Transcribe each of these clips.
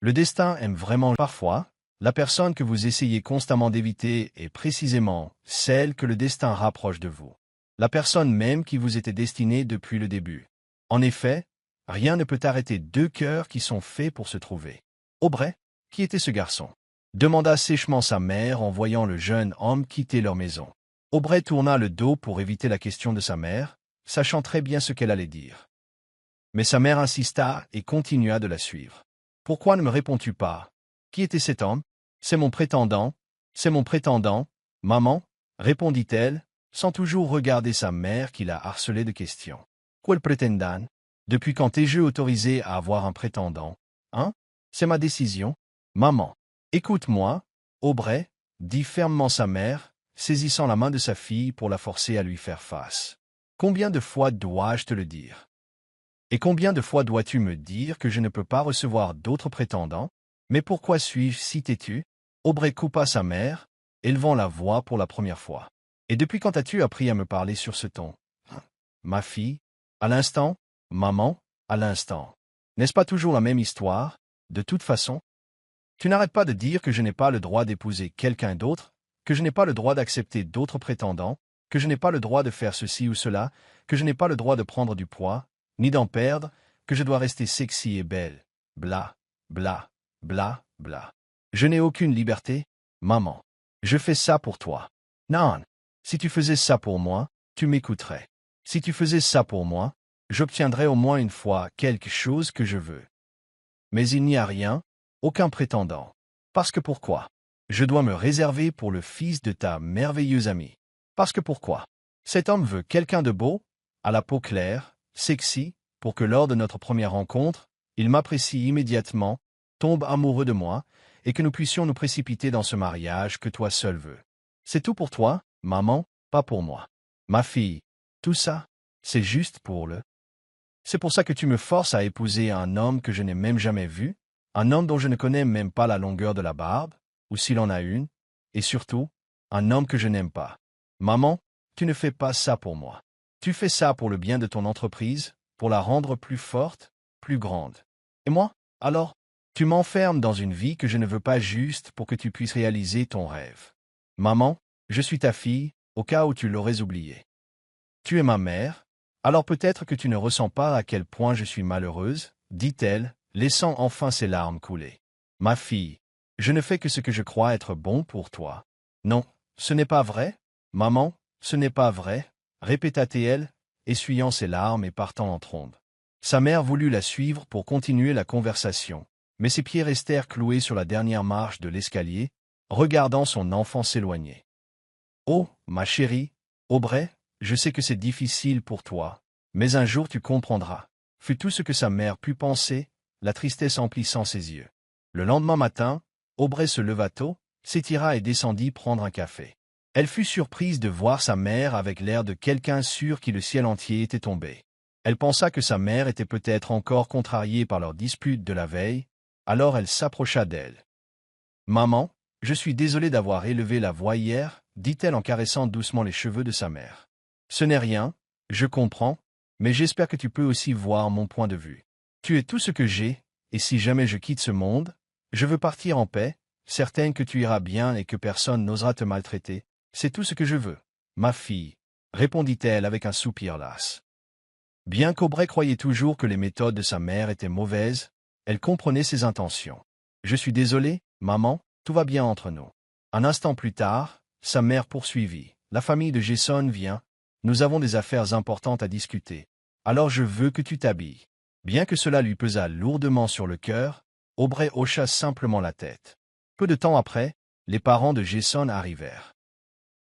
Le destin aime vraiment parfois. La personne que vous essayez constamment d'éviter est précisément celle que le destin rapproche de vous. La personne même qui vous était destinée depuis le début. En effet, rien ne peut arrêter deux cœurs qui sont faits pour se trouver. Aubrey, qui était ce garçon? Demanda sèchement sa mère en voyant le jeune homme quitter leur maison. Aubrey tourna le dos pour éviter la question de sa mère, sachant très bien ce qu'elle allait dire. Mais sa mère insista et continua de la suivre. « Pourquoi ne me réponds-tu pas? Qui était cet homme? »« C'est mon prétendant, maman, » répondit-elle, sans toujours regarder sa mère qui la harcelait de questions. « Quel prétendant? Depuis quand t'es-je autorisé à avoir un prétendant? Hein? C'est ma décision. Maman. Écoute-moi, Aubrey, dit fermement sa mère, saisissant la main de sa fille pour la forcer à lui faire face. Combien de fois dois-je te le dire? Et combien de fois dois-tu me dire que je ne peux pas recevoir d'autres prétendants? Mais pourquoi suis-je si têtu? Aubrey coupa sa mère, élevant la voix pour la première fois. Et depuis quand as-tu appris à me parler sur ce ton? Ma fille, à l'instant, maman, à l'instant. N'est-ce pas toujours la même histoire? De toute façon, tu n'arrêtes pas de dire que je n'ai pas le droit d'épouser quelqu'un d'autre, que je n'ai pas le droit d'accepter d'autres prétendants, que je n'ai pas le droit de faire ceci ou cela, que je n'ai pas le droit de prendre du poids, ni d'en perdre, que je dois rester sexy et belle. Bla, bla, bla, bla. Je n'ai aucune liberté, maman. Je fais ça pour toi. Non. Si tu faisais ça pour moi, tu m'écouterais. Si tu faisais ça pour moi, j'obtiendrais au moins une fois quelque chose que je veux. Mais il n'y a rien, aucun prétendant. Parce que pourquoi? Je dois me réserver pour le fils de ta merveilleuse amie. Parce que pourquoi? Cet homme veut quelqu'un de beau, à la peau claire, sexy, pour que lors de notre première rencontre, il m'apprécie immédiatement, tombe amoureux de moi, et que nous puissions nous précipiter dans ce mariage que toi seul veux. C'est tout pour toi, maman, pas pour moi. Ma fille, tout ça, c'est juste pour le... C'est pour ça que tu me forces à épouser un homme que je n'ai même jamais vu, un homme dont je ne connais même pas la longueur de la barbe, ou s'il en a une, et surtout, un homme que je n'aime pas. Maman, tu ne fais pas ça pour moi. Tu fais ça pour le bien de ton entreprise, pour la rendre plus forte, plus grande. Et moi, alors, tu m'enfermes dans une vie que je ne veux pas juste pour que tu puisses réaliser ton rêve. Maman, je suis ta fille, au cas où tu l'aurais oublié. Tu es ma mère, alors peut-être que tu ne ressens pas à quel point je suis malheureuse, dit-elle, laissant enfin ses larmes couler. Ma fille, je ne fais que ce que je crois être bon pour toi. Non, ce n'est pas vrai, maman, ce n'est pas vrai, répéta-t-elle, essuyant ses larmes et partant en trombe. Sa mère voulut la suivre pour continuer la conversation, mais ses pieds restèrent cloués sur la dernière marche de l'escalier, regardant son enfant s'éloigner. Oh, ma chérie, Aubrey, je sais que c'est difficile pour toi, mais un jour tu comprendras, fut tout ce que sa mère put penser, la tristesse emplissant ses yeux. Le lendemain matin, Aubrey se leva tôt, s'étira et descendit prendre un café. Elle fut surprise de voir sa mère avec l'air de quelqu'un sûr qui le ciel entier était tombé. Elle pensa que sa mère était peut-être encore contrariée par leur dispute de la veille, alors elle s'approcha d'elle. « Maman, je suis désolée d'avoir élevé la voix hier, » dit-elle en caressant doucement les cheveux de sa mère. « Ce n'est rien, je comprends, mais j'espère que tu peux aussi voir mon point de vue. Tu es tout ce que j'ai, et si jamais je quitte ce monde, je veux partir en paix, certaine que tu iras bien et que personne n'osera te maltraiter. C'est tout ce que je veux, ma fille, » répondit-elle avec un soupir las. Bien qu'Aubrey croyait toujours que les méthodes de sa mère étaient mauvaises, elle comprenait ses intentions. « Je suis désolé, maman, tout va bien entre nous. » Un instant plus tard, sa mère poursuivit. « La famille de Jason vient. Nous avons des affaires importantes à discuter. Alors je veux que tu t'habilles. » Bien que cela lui pesât lourdement sur le cœur, Aubrey hocha simplement la tête. Peu de temps après, les parents de Jason arrivèrent.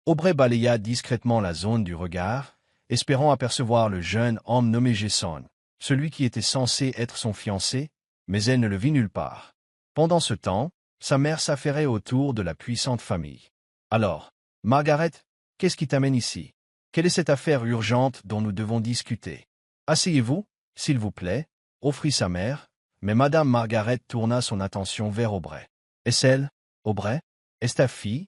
Aubrey balaya discrètement la zone du regard, espérant apercevoir le jeune homme nommé Jason, celui qui était censé être son fiancé, mais elle ne le vit nulle part. Pendant ce temps, sa mère s'affairait autour de la puissante famille. « Alors, Margaret, qu'est-ce qui t'amène ici? Quelle est cette affaire urgente dont nous devons discuter? Asseyez-vous, s'il vous plaît, » offrit sa mère, mais Madame Margaret tourna son attention vers Aubrey. « Est-ce elle, Aubrey? Est-ce ta fille? »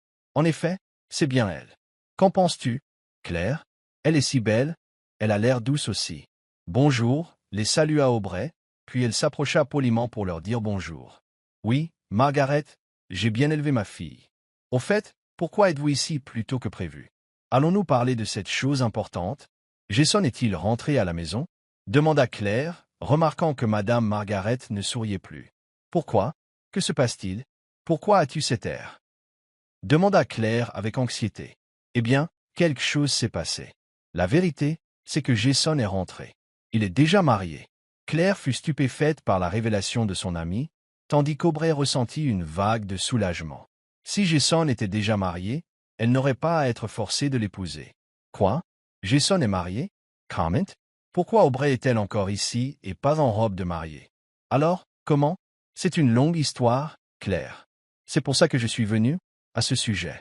« En effet, c'est bien elle. Qu'en penses-tu, Claire? Elle est si belle, elle a l'air douce aussi. » « Bonjour » les salua Aubrey, puis elle s'approcha poliment pour leur dire bonjour. Oui, Margaret, j'ai bien élevé ma fille. Au fait, pourquoi êtes-vous ici plus tôt que prévu? Allons-nous parler de cette chose importante? Jason est-il rentré à la maison? Demanda Claire, remarquant que Madame Margaret ne souriait plus. Pourquoi? Que se passe-t-il? Pourquoi as-tu cet air? Demanda Claire avec anxiété. Eh bien, quelque chose s'est passé. La vérité, c'est que Jason est rentré. Il est déjà marié. Claire fut stupéfaite par la révélation de son ami, tandis qu'Aubrey ressentit une vague de soulagement. Si Jason était déjà marié, elle n'aurait pas à être forcée de l'épouser. Quoi? Jason est marié? Comment? Pourquoi Aubrey est-elle encore ici et pas en robe de mariée? Alors, comment? C'est une longue histoire, Claire. C'est pour ça que je suis venu à ce sujet.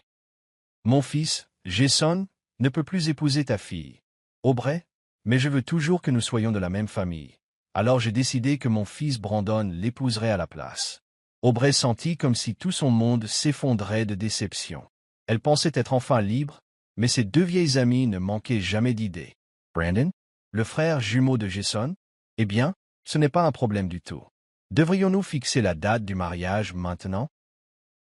Mon fils, Jason, ne peut plus épouser ta fille, Aubrey, mais je veux toujours que nous soyons de la même famille. Alors j'ai décidé que mon fils Brandon l'épouserait à la place. Aubrey sentit comme si tout son monde s'effondrait de déception. Elle pensait être enfin libre, mais ses deux vieilles amies ne manquaient jamais d'idées. Brandon, le frère jumeau de Jason? Eh bien, ce n'est pas un problème du tout. Devrions-nous fixer la date du mariage maintenant?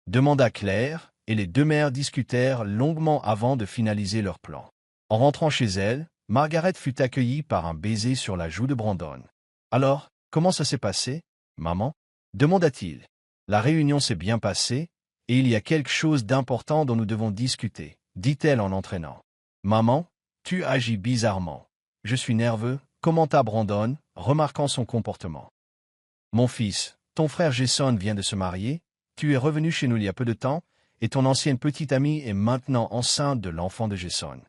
Demanda Claire, et les deux mères discutèrent longuement avant de finaliser leur plan. En rentrant chez elle, Margaret fut accueillie par un baiser sur la joue de Brandon. « Alors, comment ça s'est passé, maman » demanda-t-il. « La réunion s'est bien passée, et il y a quelque chose d'important dont nous devons discuter, dit-elle en entraînant. « Maman, tu agis bizarrement. Je suis nerveux, commenta Brandon, remarquant son comportement. « Mon fils, ton frère Jason vient de se marier, tu es revenu chez nous il y a peu de temps, et ton ancienne petite amie est maintenant enceinte de l'enfant de Jason.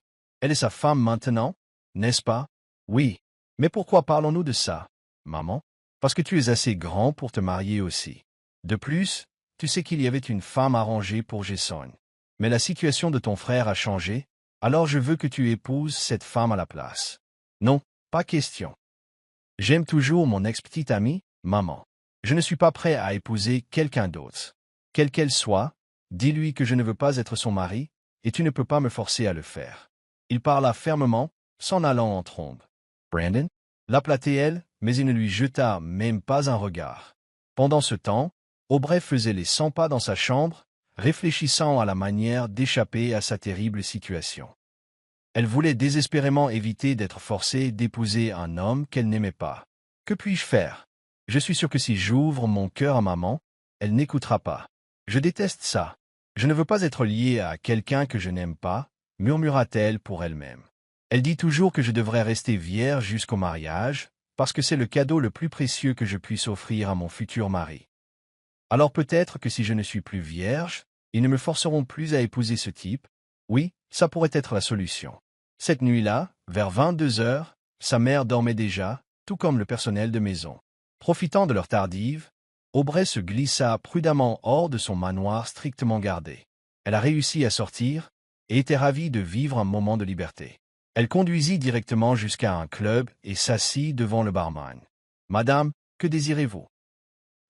Elle est sa femme maintenant, n'est-ce pas? Oui. Mais pourquoi parlons-nous de ça, maman? Parce que tu es assez grand pour te marier aussi. De plus, tu sais qu'il y avait une femme arrangée pour Jason. Mais la situation de ton frère a changé, alors je veux que tu épouses cette femme à la place. Non, pas question. J'aime toujours mon ex-petite amie, maman. Je ne suis pas prêt à épouser quelqu'un d'autre. Quelle qu'elle soit, dis-lui que je ne veux pas être son mari, et tu ne peux pas me forcer à le faire. Il parla fermement, s'en allant en trombe. Brandon l'appela-t-elle, mais il ne lui jeta même pas un regard. Pendant ce temps, Aubrey faisait les 100 pas dans sa chambre, réfléchissant à la manière d'échapper à sa terrible situation. Elle voulait désespérément éviter d'être forcée d'épouser un homme qu'elle n'aimait pas. Que puis-je faire? Je suis sûr que si j'ouvre mon cœur à maman, elle n'écoutera pas. Je déteste ça. Je ne veux pas être liée à quelqu'un que je n'aime pas, murmura-t-elle pour elle-même. Elle dit toujours que je devrais rester vierge jusqu'au mariage, parce que c'est le cadeau le plus précieux que je puisse offrir à mon futur mari. Alors peut-être que si je ne suis plus vierge, ils ne me forceront plus à épouser ce type. Oui, ça pourrait être la solution. Cette nuit-là, vers 22 heures, sa mère dormait déjà, tout comme le personnel de maison. Profitant de l'heure tardive, Aubrey se glissa prudemment hors de son manoir strictement gardé. Elle a réussi à sortir et était ravie de vivre un moment de liberté. Elle conduisit directement jusqu'à un club et s'assit devant le barman. « Madame, que désirez-vous? »«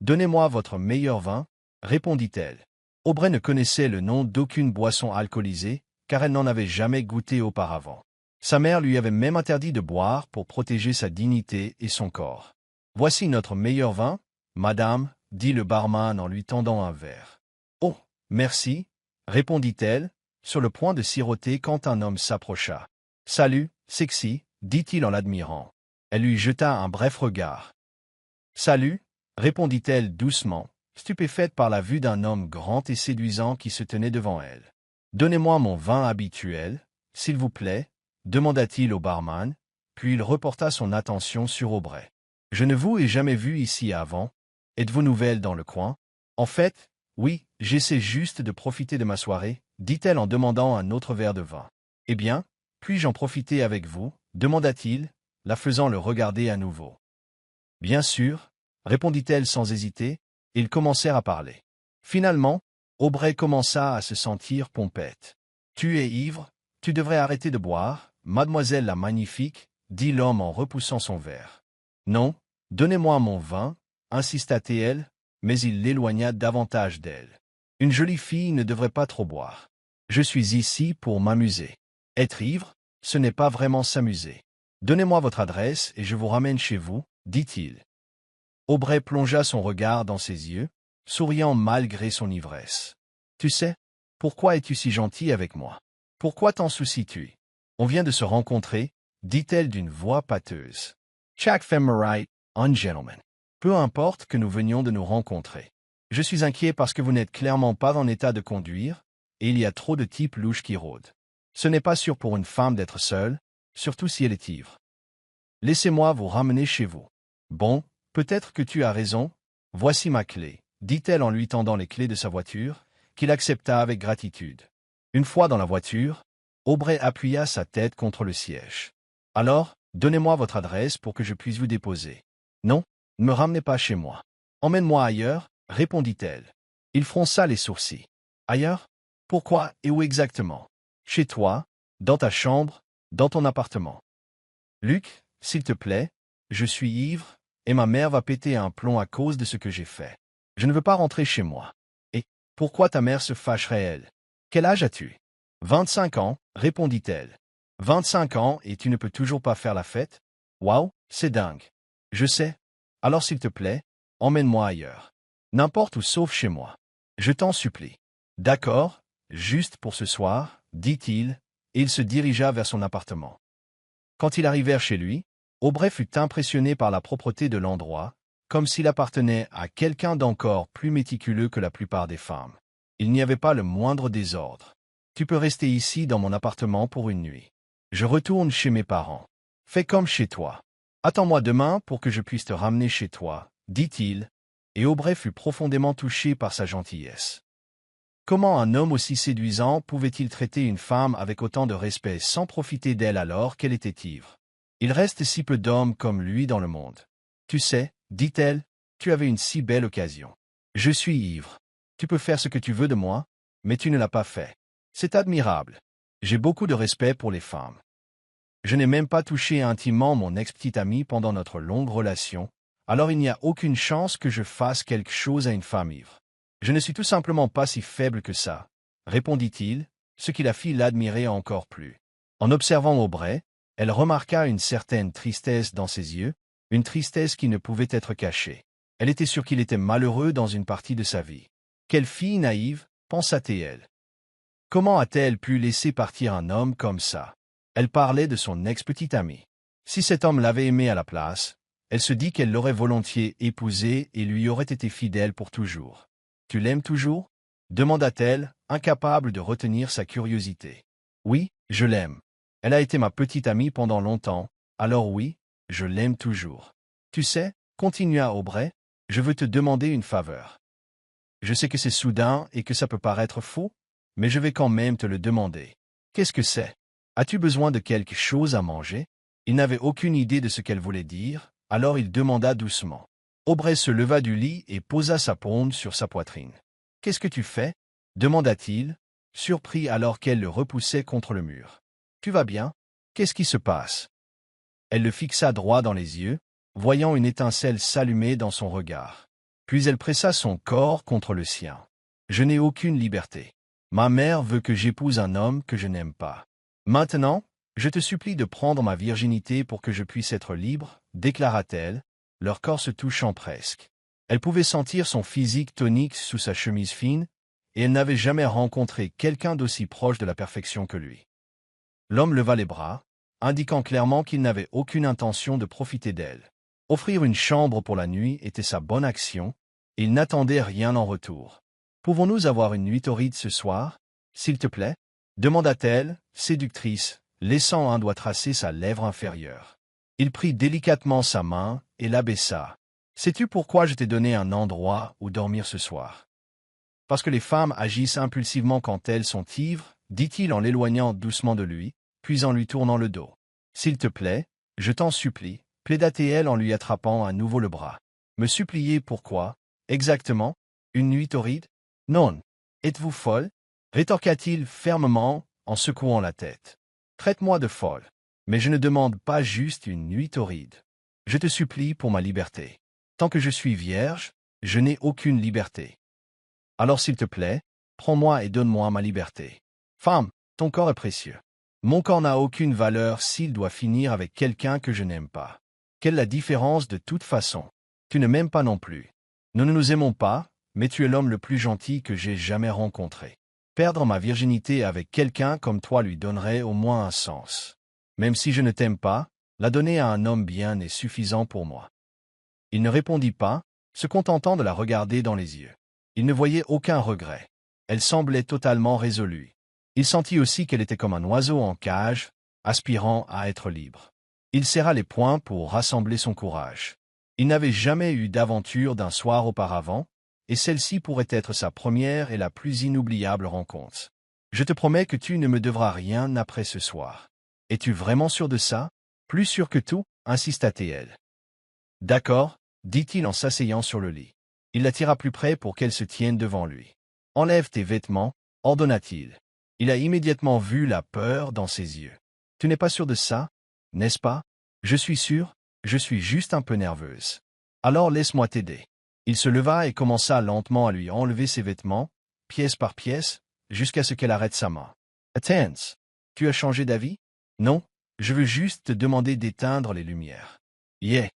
Donnez-moi votre meilleur vin, » répondit-elle. Aubrey ne connaissait le nom d'aucune boisson alcoolisée, car elle n'en avait jamais goûté auparavant. Sa mère lui avait même interdit de boire pour protéger sa dignité et son corps. « Voici notre meilleur vin, madame, » dit le barman en lui tendant un verre. « Oh, merci, » répondit-elle, sur le point de siroter quand un homme s'approcha. « Salut, sexy, » dit-il en l'admirant. Elle lui jeta un bref regard. « Salut, » répondit-elle doucement, stupéfaite par la vue d'un homme grand et séduisant qui se tenait devant elle. « Donnez-moi mon vin habituel, s'il vous plaît, » demanda-t-il au barman, puis il reporta son attention sur Aubrey. « Je ne vous ai jamais vu ici avant. Êtes-vous nouvelle dans le coin? »« En fait, oui, j'essaie juste de profiter de ma soirée, » dit-elle en demandant un autre verre de vin. « Eh bien, puis-je en profiter avec vous? » demanda-t-il, la faisant le regarder à nouveau. « Bien sûr, » répondit-elle sans hésiter, et ils commencèrent à parler. Finalement, Aubrey commença à se sentir pompette. « Tu es ivre, tu devrais arrêter de boire, mademoiselle la magnifique, » dit l'homme en repoussant son verre. « Non, donnez-moi mon vin, » insista-t-elle, mais il l'éloigna davantage d'elle. « Une jolie fille ne devrait pas trop boire. Je suis ici pour m'amuser. Être ivre, ce n'est pas vraiment s'amuser. Donnez-moi votre adresse et je vous ramène chez vous, dit-il. Aubrey plongea son regard dans ses yeux, souriant malgré son ivresse. Tu sais, pourquoi es-tu si gentil avec moi? Pourquoi t'en soucies-tu? On vient de se rencontrer, dit-elle d'une voix pâteuse. Chaque femme right, un gentleman. Peu importe que nous venions de nous rencontrer. Je suis inquiet parce que vous n'êtes clairement pas en état de conduire, et il y a trop de types louches qui rôdent. Ce n'est pas sûr pour une femme d'être seule, surtout si elle est ivre. Laissez-moi vous ramener chez vous. Bon, peut-être que tu as raison. Voici ma clé, dit-elle en lui tendant les clés de sa voiture, qu'il accepta avec gratitude. Une fois dans la voiture, Aubrey appuya sa tête contre le siège. Alors, donnez-moi votre adresse pour que je puisse vous déposer. Non, ne me ramenez pas chez moi. Emmène-moi ailleurs, répondit-elle. Il fronça les sourcils. Ailleurs? Pourquoi et où exactement? Chez toi, dans ta chambre, dans ton appartement. Luc, s'il te plaît, je suis ivre, et ma mère va péter un plomb à cause de ce que j'ai fait. Je ne veux pas rentrer chez moi. Et pourquoi ta mère se fâcherait elle? Quel âge as-tu? 25 ans, répondit-elle. 25 ans et tu ne peux toujours pas faire la fête? Waouh, c'est dingue. Je sais. Alors s'il te plaît, emmène-moi ailleurs. N'importe où sauf chez moi. Je t'en supplie. D'accord, juste pour ce soir, dit-il, et il se dirigea vers son appartement. Quand ils arrivèrent chez lui, Aubrey fut impressionné par la propreté de l'endroit, comme s'il appartenait à quelqu'un d'encore plus méticuleux que la plupart des femmes. Il n'y avait pas le moindre désordre. Tu peux rester ici dans mon appartement pour une nuit. Je retourne chez mes parents. Fais comme chez toi. Attends-moi demain pour que je puisse te ramener chez toi, dit-il, et Aubrey fut profondément touché par sa gentillesse. Comment un homme aussi séduisant pouvait-il traiter une femme avec autant de respect sans profiter d'elle alors qu'elle était ivre? Il reste si peu d'hommes comme lui dans le monde. Tu sais, dit-elle, tu avais une si belle occasion. Je suis ivre. Tu peux faire ce que tu veux de moi, mais tu ne l'as pas fait. C'est admirable. J'ai beaucoup de respect pour les femmes. Je n'ai même pas touché intimement mon ex-petite amie pendant notre longue relation, alors il n'y a aucune chance que je fasse quelque chose à une femme ivre. Je ne suis tout simplement pas si faible que ça, répondit-il, ce qui la fit l'admirer encore plus. En observant Aubrey, elle remarqua une certaine tristesse dans ses yeux, une tristesse qui ne pouvait être cachée. Elle était sûre qu'il était malheureux dans une partie de sa vie. Quelle fille naïve, pensa-t-elle. Comment a-t-elle pu laisser partir un homme comme ça? Elle parlait de son ex-petite amie. Si cet homme l'avait aimée à la place, elle se dit qu'elle l'aurait volontiers épousé et lui aurait été fidèle pour toujours. Tu l'aimes toujours? Demanda-t-elle, incapable de retenir sa curiosité. Oui, je l'aime. Elle a été ma petite amie pendant longtemps, alors oui, je l'aime toujours. Tu sais, continua Aubrey, je veux te demander une faveur. Je sais que c'est soudain et que ça peut paraître faux, mais je vais quand même te le demander. Qu'est-ce que c'est? As-tu besoin de quelque chose à manger? Il n'avait aucune idée de ce qu'elle voulait dire, alors il demanda doucement. Aubrey se leva du lit et posa sa paume sur sa poitrine. « Qu'est-ce que tu fais » demanda-t-il, surpris alors qu'elle le repoussait contre le mur. « Tu vas bien? Qu'est-ce qui se passe » Elle le fixa droit dans les yeux, voyant une étincelle s'allumer dans son regard. Puis elle pressa son corps contre le sien. « Je n'ai aucune liberté. Ma mère veut que j'épouse un homme que je n'aime pas. Maintenant, je te supplie de prendre ma virginité pour que je puisse être libre, déclara-t-elle, leur corps se touchant presque. Elle pouvait sentir son physique tonique sous sa chemise fine, et elle n'avait jamais rencontré quelqu'un d'aussi proche de la perfection que lui. L'homme leva les bras, indiquant clairement qu'il n'avait aucune intention de profiter d'elle. Offrir une chambre pour la nuit était sa bonne action, et il n'attendait rien en retour. « Pouvons-nous avoir une nuit torride ce soir, s'il te plaît » demanda-t-elle, séductrice, laissant un doigt tracer sa lèvre inférieure. Il prit délicatement sa main et l'abaissa. « Sais-tu pourquoi je t'ai donné un endroit où dormir ce soir? » Parce que les femmes agissent impulsivement quand elles sont ivres, dit-il en l'éloignant doucement de lui, puis en lui tournant le dos. « S'il te plaît, je t'en supplie, plaida-t-elle en lui attrapant à nouveau le bras. Me supplier pourquoi, exactement, une nuit torride? Non. Êtes-vous folle? Rétorqua-t-il fermement en secouant la tête. Traite-moi de folle, mais je ne demande pas juste une nuit torride. Je te supplie pour ma liberté. Tant que je suis vierge, je n'ai aucune liberté. Alors s'il te plaît, prends-moi et donne-moi ma liberté. Femme, ton corps est précieux. Mon corps n'a aucune valeur s'il doit finir avec quelqu'un que je n'aime pas. Quelle est la différence de toute façon? Tu ne m'aimes pas non plus. Nous ne nous aimons pas, mais tu es l'homme le plus gentil que j'ai jamais rencontré. Perdre ma virginité avec quelqu'un comme toi lui donnerait au moins un sens. Même si je ne t'aime pas, la donner à un homme bien est suffisant pour moi. Il ne répondit pas, se contentant de la regarder dans les yeux. Il ne voyait aucun regret. Elle semblait totalement résolue. Il sentit aussi qu'elle était comme un oiseau en cage, aspirant à être libre. Il serra les poings pour rassembler son courage. Il n'avait jamais eu d'aventure d'un soir auparavant, et celle-ci pourrait être sa première et la plus inoubliable rencontre. Je te promets que tu ne me devras rien après ce soir. Es-tu vraiment sûr de ça? Plus sûr que tout, insista-t-elle. D'accord, dit-il en s'asseyant sur le lit. Il la tira plus près pour qu'elle se tienne devant lui. Enlève tes vêtements, ordonna-t-il. Il a immédiatement vu la peur dans ses yeux. Tu n'es pas sûr de ça, n'est-ce pas? Je suis sûr, je suis juste un peu nerveuse. Alors laisse-moi t'aider. Il se leva et commença lentement à lui enlever ses vêtements, pièce par pièce, jusqu'à ce qu'elle arrête sa main. Attends, tu as changé d'avis? Non, je veux juste te demander d'éteindre les lumières. Yeah.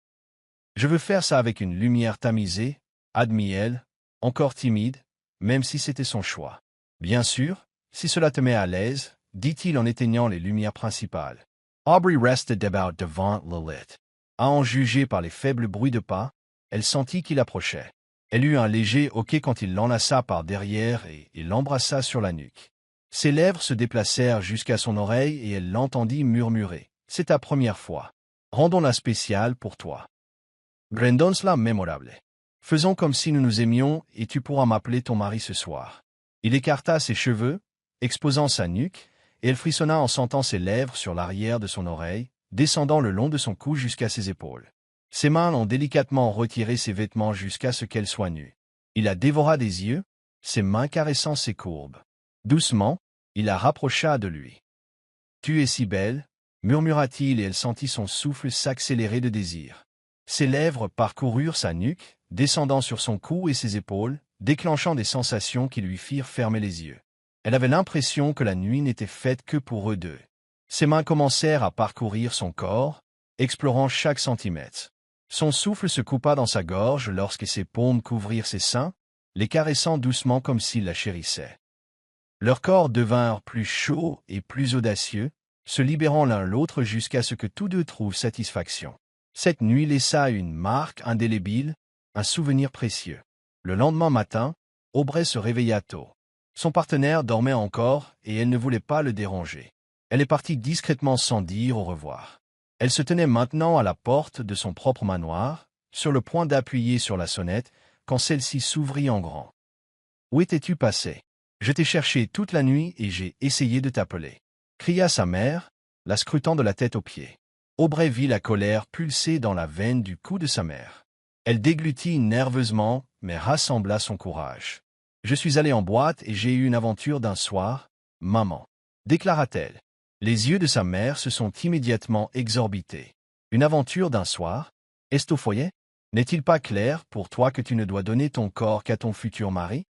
Je veux faire ça avec une lumière tamisée, admit-elle, encore timide, même si c'était son choix. Bien sûr, si cela te met à l'aise, dit-il en éteignant les lumières principales. Aubrey restait debout devant le lit. À en juger par les faibles bruits de pas, elle sentit qu'il approchait. Elle eut un léger hoquet quand il l'enlaça par derrière et l'embrassa sur la nuque. Ses lèvres se déplacèrent jusqu'à son oreille et elle l'entendit murmurer. « C'est ta première fois. Rendons-la spéciale pour toi. Rendons-la mémorable. Faisons comme si nous nous aimions et tu pourras m'appeler ton mari ce soir. » Il écarta ses cheveux, exposant sa nuque, et elle frissonna en sentant ses lèvres sur l'arrière de son oreille, descendant le long de son cou jusqu'à ses épaules. Ses mains ont délicatement retiré ses vêtements jusqu'à ce qu'elle soit nue. Il la dévora des yeux, ses mains caressant ses courbes. Doucement, il la rapprocha de lui. « Tu es si belle, » murmura-t-il et elle sentit son souffle s'accélérer de désir. Ses lèvres parcoururent sa nuque, descendant sur son cou et ses épaules, déclenchant des sensations qui lui firent fermer les yeux. Elle avait l'impression que la nuit n'était faite que pour eux deux. Ses mains commencèrent à parcourir son corps, explorant chaque centimètre. Son souffle se coupa dans sa gorge lorsque ses paumes couvrirent ses seins, les caressant doucement comme s'il la chérissait. Leurs corps devinrent plus chauds et plus audacieux, se libérant l'un l'autre jusqu'à ce que tous deux trouvent satisfaction. Cette nuit laissa une marque indélébile, un souvenir précieux. Le lendemain matin, Aubrey se réveilla tôt. Son partenaire dormait encore et elle ne voulait pas le déranger. Elle est partie discrètement sans dire au revoir. Elle se tenait maintenant à la porte de son propre manoir, sur le point d'appuyer sur la sonnette, quand celle-ci s'ouvrit en grand. « Où étais-tu passé? Je t'ai cherché toute la nuit et j'ai essayé de t'appeler. » cria sa mère, la scrutant de la tête aux pieds. Aubrey vit la colère pulser dans la veine du cou de sa mère. Elle déglutit nerveusement, mais rassembla son courage. « Je suis allée en boîte et j'ai eu une aventure d'un soir, maman, » déclara-t-elle. Les yeux de sa mère se sont immédiatement exorbités. « Une aventure d'un soir? Est-ce au foyer? N'est-il pas clair pour toi que tu ne dois donner ton corps qu'à ton futur mari?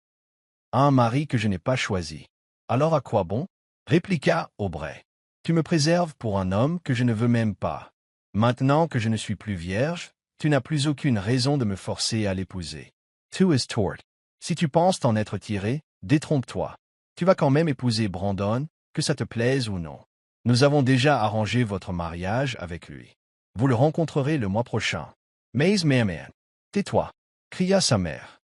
À un mari que je n'ai pas choisi. Alors à quoi bon? » répliqua Aubrey. « Tu me préserves pour un homme que je ne veux même pas. Maintenant que je ne suis plus vierge, tu n'as plus aucune raison de me forcer à l'épouser. Tu es tort. Si tu penses t'en être tiré, détrompe-toi. Tu vas quand même épouser Brandon, que ça te plaise ou non. Nous avons déjà arrangé votre mariage avec lui. Vous le rencontrerez le mois prochain. Mais maman, tais-toi, cria sa mère.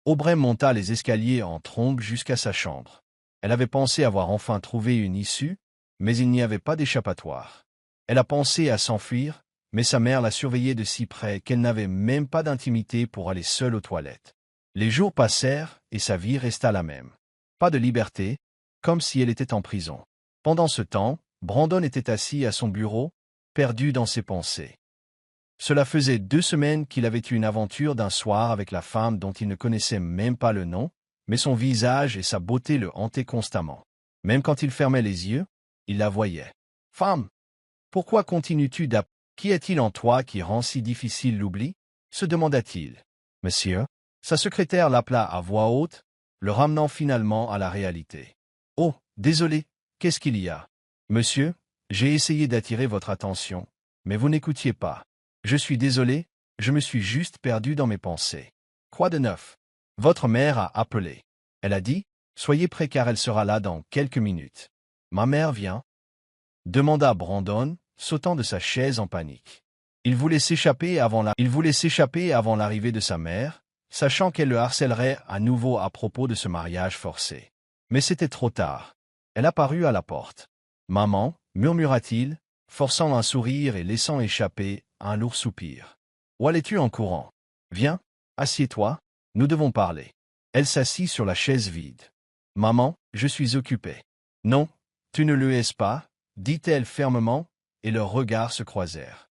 Aubrey monta les escaliers en trombe jusqu'à sa chambre. Elle avait pensé avoir enfin trouvé une issue, mais il n'y avait pas d'échappatoire. Elle a pensé à s'enfuir, mais sa mère la surveillait de si près qu'elle n'avait même pas d'intimité pour aller seule aux toilettes. Les jours passèrent et sa vie resta la même. Pas de liberté, comme si elle était en prison. Pendant ce temps, Brandon était assis à son bureau, perdu dans ses pensées. Cela faisait 2 semaines qu'il avait eu une aventure d'un soir avec la femme dont il ne connaissait même pas le nom, mais son visage et sa beauté le hantaient constamment. Même quand il fermait les yeux, il la voyait. « Femme, pourquoi continues-tu d'appeler? Qu'y a-t-il en toi qui rend si difficile l'oubli ?» se demanda-t-il. « Monsieur ?» Sa secrétaire l'appela à voix haute, le ramenant finalement à la réalité. « Oh, désolé, qu'est-ce qu'il y a? »« Monsieur, j'ai essayé d'attirer votre attention, mais vous n'écoutiez pas. Je suis désolé, Je me suis juste perdu dans mes pensées. Quoi de neuf? Votre mère a appelé. Elle a dit, soyez prêts car elle sera là dans quelques minutes. Ma mère vient? Demanda Brandon, sautant de sa chaise en panique. Il voulait s'échapper avant l'arrivée de sa mère, sachant qu'elle le harcèlerait à nouveau à propos de ce mariage forcé. Mais c'était trop tard. Elle apparut à la porte. Maman, murmura-t-il, forçant un sourire et laissant échapper un lourd soupir. Où allais-tu en courant? Viens, assieds-toi, nous devons parler. Elle s'assit sur la chaise vide. Maman, je suis occupée. Non, tu ne le es pas, dit-elle fermement, et leurs regards se croisèrent.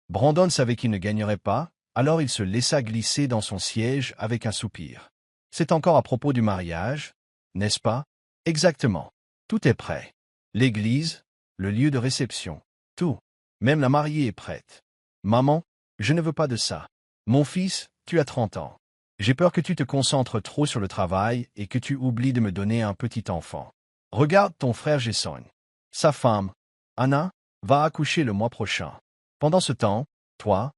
Brandon savait qu'il ne gagnerait pas, alors il se laissa glisser dans son siège avec un soupir. C'est encore à propos du mariage, n'est-ce pas? Exactement. Tout est prêt. L'église, le lieu de réception, tout. Même la mariée est prête. Maman, je ne veux pas de ça. Mon fils, tu as 30 ans. J'ai peur que tu te concentres trop sur le travail et que tu oublies de me donner un petit enfant. Regarde ton frère Jason. Sa femme, Anna, va accoucher le mois prochain. Pendant ce temps, toi...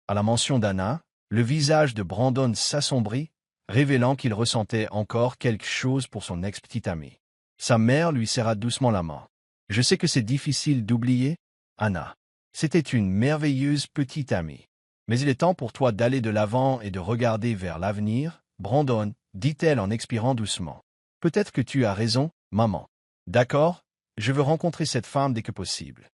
À la mention d'Anna, le visage de Brandon s'assombrit, révélant qu'il ressentait encore quelque chose pour son ex-petite amie. Sa mère lui serra doucement la main. Je sais que c'est difficile d'oublier, Anna. C'était une merveilleuse petite amie. Mais il est temps pour toi d'aller de l'avant et de regarder vers l'avenir, Brandon, dit-elle en expirant doucement. Peut-être que tu as raison, maman. D'accord, je veux rencontrer cette femme dès que possible.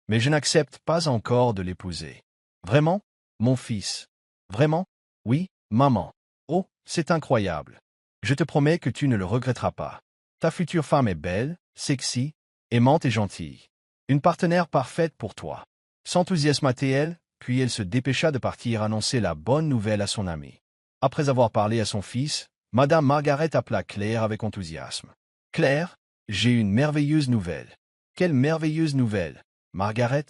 Mais je n'accepte pas encore de l'épouser. Vraiment, mon fils? Vraiment? Oui, maman. Oh, c'est incroyable. Je te promets que tu ne le regretteras pas. Ta future femme est belle, sexy, aimante et gentille. Une partenaire parfaite pour toi. S'enthousiasma-t-elle, puis elle se dépêcha de partir annoncer la bonne nouvelle à son ami. Après avoir parlé à son fils, Madame Margaret appela Claire avec enthousiasme. « Claire, j'ai une merveilleuse nouvelle. »« Quelle merveilleuse nouvelle, Margaret ?»«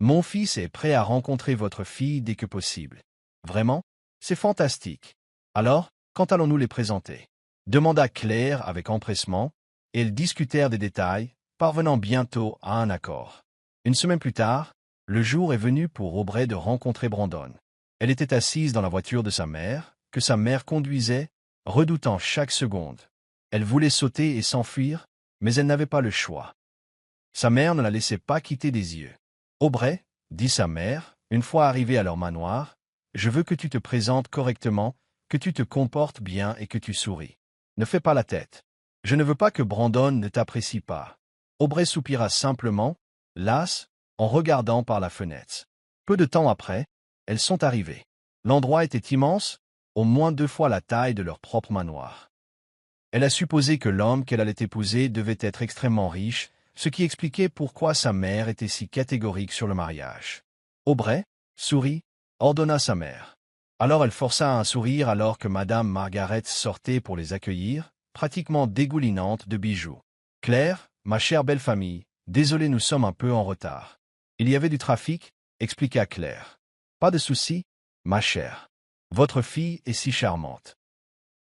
Mon fils est prêt à rencontrer votre fille dès que possible. »« Vraiment? C'est fantastique. Alors, quand allons-nous les présenter ?» demanda Claire avec empressement, et ils discutèrent des détails, parvenant bientôt à un accord. Une semaine plus tard, le jour est venu pour Aubrey de rencontrer Brandon. Elle était assise dans la voiture de sa mère, que sa mère conduisait, redoutant chaque seconde. Elle voulait sauter et s'enfuir, mais elle n'avait pas le choix. Sa mère ne la laissait pas quitter des yeux. « Aubrey, dit sa mère, une fois arrivée à leur manoir, je veux que tu te présentes correctement, que tu te comportes bien et que tu souris. Ne fais pas la tête. Je ne veux pas que Brandon ne t'apprécie pas. » Aubrey soupira simplement, lasse, en regardant par la fenêtre. Peu de temps après, elles sont arrivées. L'endroit était immense, au moins 2 fois la taille de leur propre manoir. Elle a supposé que l'homme qu'elle allait épouser devait être extrêmement riche, ce qui expliquait pourquoi sa mère était si catégorique sur le mariage. Aubrey, sourit, ordonna sa mère. Alors elle força un sourire alors que Madame Margaret sortait pour les accueillir, pratiquement dégoulinante de bijoux. « Claire, ma chère belle famille, désolé nous sommes un peu en retard. Il y avait du trafic, expliqua Claire. Pas de souci, ma chère. Votre fille est si charmante.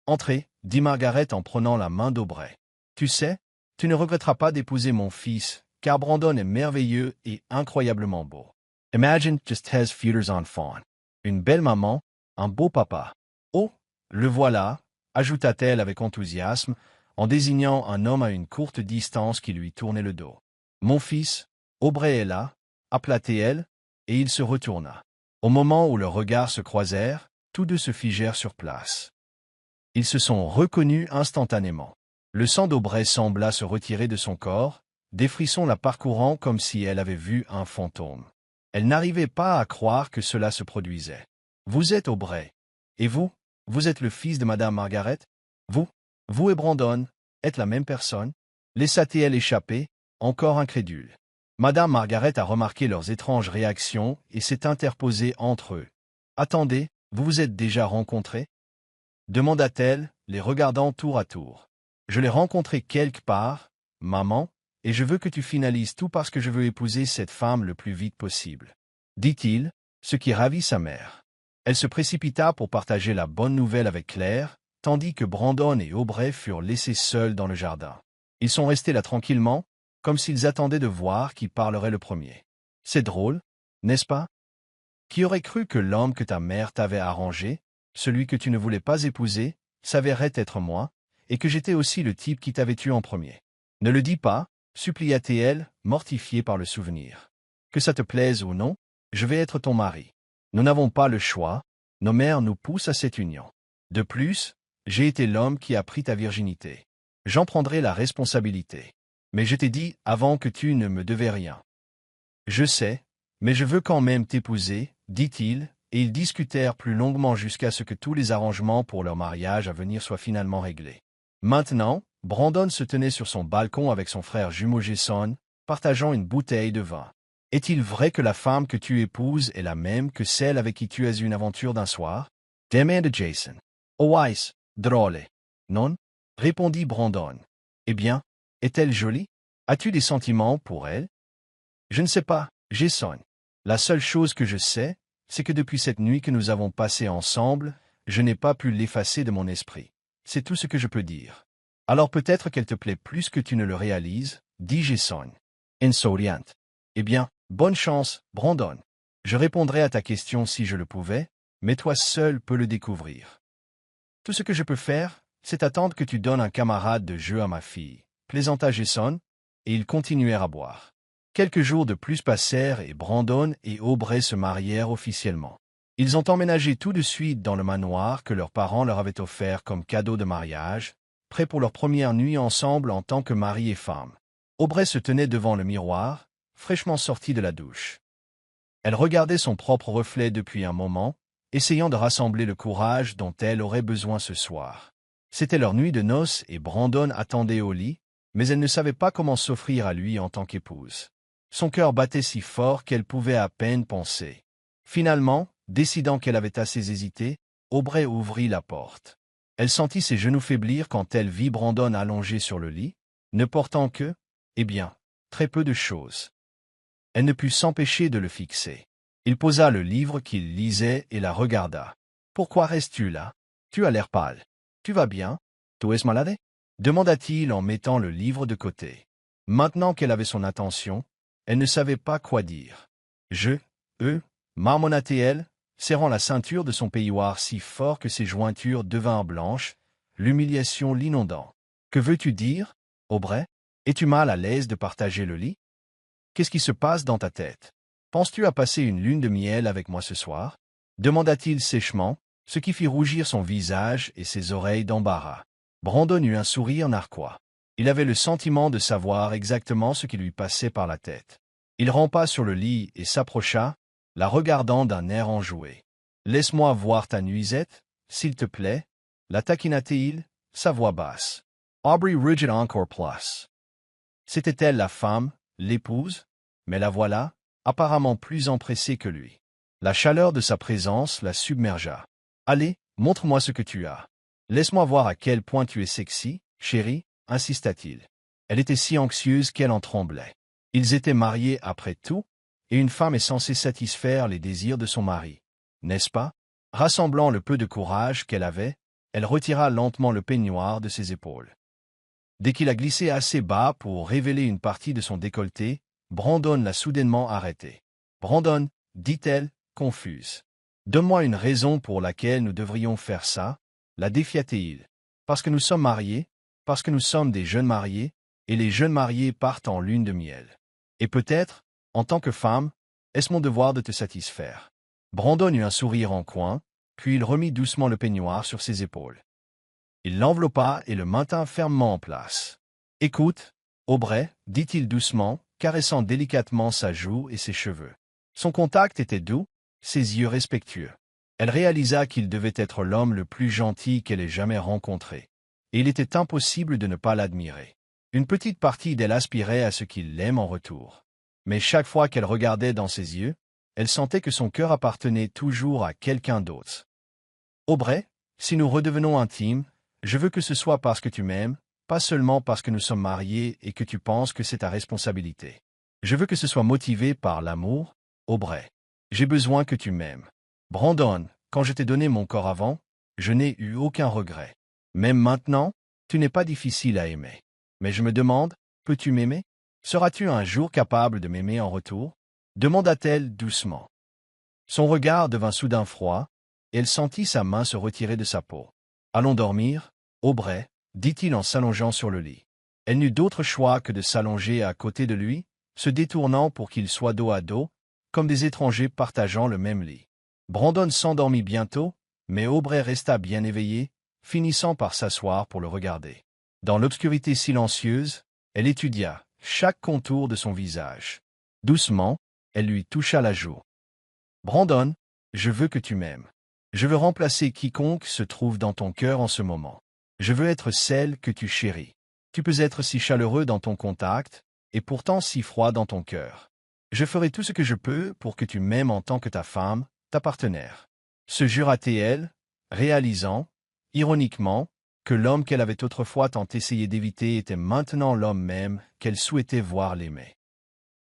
Entrez, dit Margaret en prenant la main d'Aubrey. Tu sais, tu ne regretteras pas d'épouser mon fils, car Brandon est merveilleux et incroyablement beau. Imagine just his future enfant. Une belle maman, un beau papa. Oh, le voilà, ajouta-t-elle avec enthousiasme, en désignant un homme à une courte distance qui lui tournait le dos. Mon fils, Aubrey est là, appela-t-elle, et il se retourna. Au moment où leurs regards se croisèrent, tous deux se figèrent sur place. Ils se sont reconnus instantanément. Le sang d'Aubrey sembla se retirer de son corps, des frissons la parcourant comme si elle avait vu un fantôme. Elle n'arrivait pas à croire que cela se produisait. « Vous êtes Aubrey. Et vous, vous êtes le fils de Madame Margaret? Vous et Brandon, êtes la même personne ?» laissa-t-elle échapper, encore incrédule. Madame Margaret a remarqué leurs étranges réactions et s'est interposée entre eux. « Attendez, vous vous êtes déjà rencontrés ?» demanda-t-elle, les regardant tour à tour. « Je l'ai rencontré quelque part, maman, et je veux que tu finalises tout parce que je veux épouser cette femme le plus vite possible. » dit-il, ce qui ravit sa mère. Elle se précipita pour partager la bonne nouvelle avec Claire, tandis que Brandon et Aubrey furent laissés seuls dans le jardin. Ils sont restés là tranquillement, comme s'ils attendaient de voir qui parlerait le premier. C'est drôle, n'est-ce pas? Qui aurait cru que l'homme que ta mère t'avait arrangé, celui que tu ne voulais pas épouser, s'avérait être moi, et que j'étais aussi le type qui t'avait tué en premier. Ne le dis pas, supplia-t-elle, mortifiée par le souvenir. Que ça te plaise ou non, je vais être ton mari. Nous n'avons pas le choix, nos mères nous poussent à cette union. De plus, j'ai été l'homme qui a pris ta virginité. J'en prendrai la responsabilité. Mais je t'ai dit avant que tu ne me devais rien. Je sais, mais je veux quand même t'épouser, dit-il, et ils discutèrent plus longuement jusqu'à ce que tous les arrangements pour leur mariage à venir soient finalement réglés. Maintenant, Brandon se tenait sur son balcon avec son frère jumeau Jason, partageant une bouteille de vin. Est-il vrai que la femme que tu épouses est la même que celle avec qui tu as eu une aventure d'un soir? Demanda Jason. Oh Weiss, drôle. Non? Répondit Brandon. Eh bien, est-elle jolie? As-tu des sentiments pour elle? Je ne sais pas, Jason. La seule chose que je sais, c'est que depuis cette nuit que nous avons passée ensemble, je n'ai pas pu l'effacer de mon esprit. C'est tout ce que je peux dire. Alors peut-être qu'elle te plaît plus que tu ne le réalises, dit Jason. Insouriante. Eh bien, bonne chance, Brandon. Je répondrais à ta question si je le pouvais, mais toi seul peux le découvrir. Tout ce que je peux faire, c'est attendre que tu donnes un camarade de jeu à ma fille, plaisanta Jason, et ils continuèrent à boire. Quelques jours de plus passèrent et Brandon et Aubrey se marièrent officiellement. Ils ont emménagé tout de suite dans le manoir que leurs parents leur avaient offert comme cadeau de mariage, prêts pour leur première nuit ensemble en tant que mari et femme. Aubrey se tenait devant le miroir, fraîchement sorti de la douche. Elle regardait son propre reflet depuis un moment, essayant de rassembler le courage dont elle aurait besoin ce soir. C'était leur nuit de noces et Brandon attendait au lit, mais elle ne savait pas comment s'offrir à lui en tant qu'épouse. Son cœur battait si fort qu'elle pouvait à peine penser. Finalement, décidant qu'elle avait assez hésité, Aubrey ouvrit la porte. Elle sentit ses genoux faiblir quand elle vit Brandon allongé sur le lit, ne portant que, eh bien, très peu de choses. Elle ne put s'empêcher de le fixer. Il posa le livre qu'il lisait et la regarda. « Pourquoi restes-tu là? Tu as l'air pâle. Tu vas bien? Tu es malade? » demanda-t-il en mettant le livre de côté. Maintenant qu'elle avait son attention, elle ne savait pas quoi dire. « marmonna-t-elle, serrant la ceinture de son peignoir si fort que ses jointures devinrent blanches, l'humiliation l'inondant. « Que veux-tu dire, Aubrey? Es-tu mal à l'aise de partager le lit? Qu'est-ce qui se passe dans ta tête? Penses-tu à passer une lune de miel avec moi ce soir? » demanda-t-il sèchement, ce qui fit rougir son visage et ses oreilles d'embarras. Brandon eut un sourire narquois. Il avait le sentiment de savoir exactement ce qui lui passait par la tête. Il rampa sur le lit et s'approcha, la regardant d'un air enjoué. « Laisse-moi voir ta nuisette, s'il te plaît, » la taquina-t-il, sa voix basse. Aubrey rugit encore plus. C'était-elle la femme, l'épouse? Mais la voilà, apparemment plus empressée que lui. La chaleur de sa présence la submergea. « Allez, montre-moi ce que tu as. Laisse-moi voir à quel point tu es sexy, chérie, insista-t-il. Elle était si anxieuse qu'elle en tremblait. Ils étaient mariés après tout, et une femme est censée satisfaire les désirs de son mari, n'est-ce pas? Rassemblant le peu de courage qu'elle avait, elle retira lentement le peignoir de ses épaules. Dès qu'il a glissé assez bas pour révéler une partie de son décolleté, Brandon l'a soudainement arrêté. « Brandon, dit-elle, confuse. Donne-moi une raison pour laquelle nous devrions faire ça, la défia-t-il. Parce que nous sommes mariés, parce que nous sommes des jeunes mariés, et les jeunes mariés partent en lune de miel. Et peut-être, en tant que femme, est-ce mon devoir de te satisfaire. » Brandon eut un sourire en coin, puis il remit doucement le peignoir sur ses épaules. Il l'enveloppa et le maintint fermement en place. « Écoute, Aubrey, dit-il doucement, caressant délicatement sa joue et ses cheveux. Son contact était doux, ses yeux respectueux. Elle réalisa qu'il devait être l'homme le plus gentil qu'elle ait jamais rencontré. Et il était impossible de ne pas l'admirer. Une petite partie d'elle aspirait à ce qu'il l'aime en retour. Mais chaque fois qu'elle regardait dans ses yeux, elle sentait que son cœur appartenait toujours à quelqu'un d'autre. « Aubrey, si nous redevenons intimes, je veux que ce soit parce que tu m'aimes, pas seulement parce que nous sommes mariés et que tu penses que c'est ta responsabilité. Je veux que ce soit motivé par l'amour, Aubrey. J'ai besoin que tu m'aimes. Brandon, quand je t'ai donné mon corps avant, je n'ai eu aucun regret. Même maintenant, tu n'es pas difficile à aimer. Mais je me demande, peux-tu m'aimer? Seras-tu un jour capable de m'aimer en retour? Demanda-t-elle doucement. Son regard devint soudain froid, et elle sentit sa main se retirer de sa peau. « Allons dormir, Aubrey, dit-il en s'allongeant sur le lit. Elle n'eut d'autre choix que de s'allonger à côté de lui, se détournant pour qu'ils soient dos à dos, comme des étrangers partageant le même lit. Brandon s'endormit bientôt, mais Aubrey resta bien éveillé, finissant par s'asseoir pour le regarder. Dans l'obscurité silencieuse, elle étudia chaque contour de son visage. Doucement, elle lui toucha la joue. « Brandon, je veux que tu m'aimes. Je veux remplacer quiconque se trouve dans ton cœur en ce moment. Je veux être celle que tu chéris. Tu peux être si chaleureux dans ton contact, et pourtant si froid dans ton cœur. Je ferai tout ce que je peux pour que tu m'aimes en tant que ta femme, ta partenaire. » Se jura-t-elle, réalisant, ironiquement, que l'homme qu'elle avait autrefois tant essayé d'éviter était maintenant l'homme même qu'elle souhaitait voir l'aimer.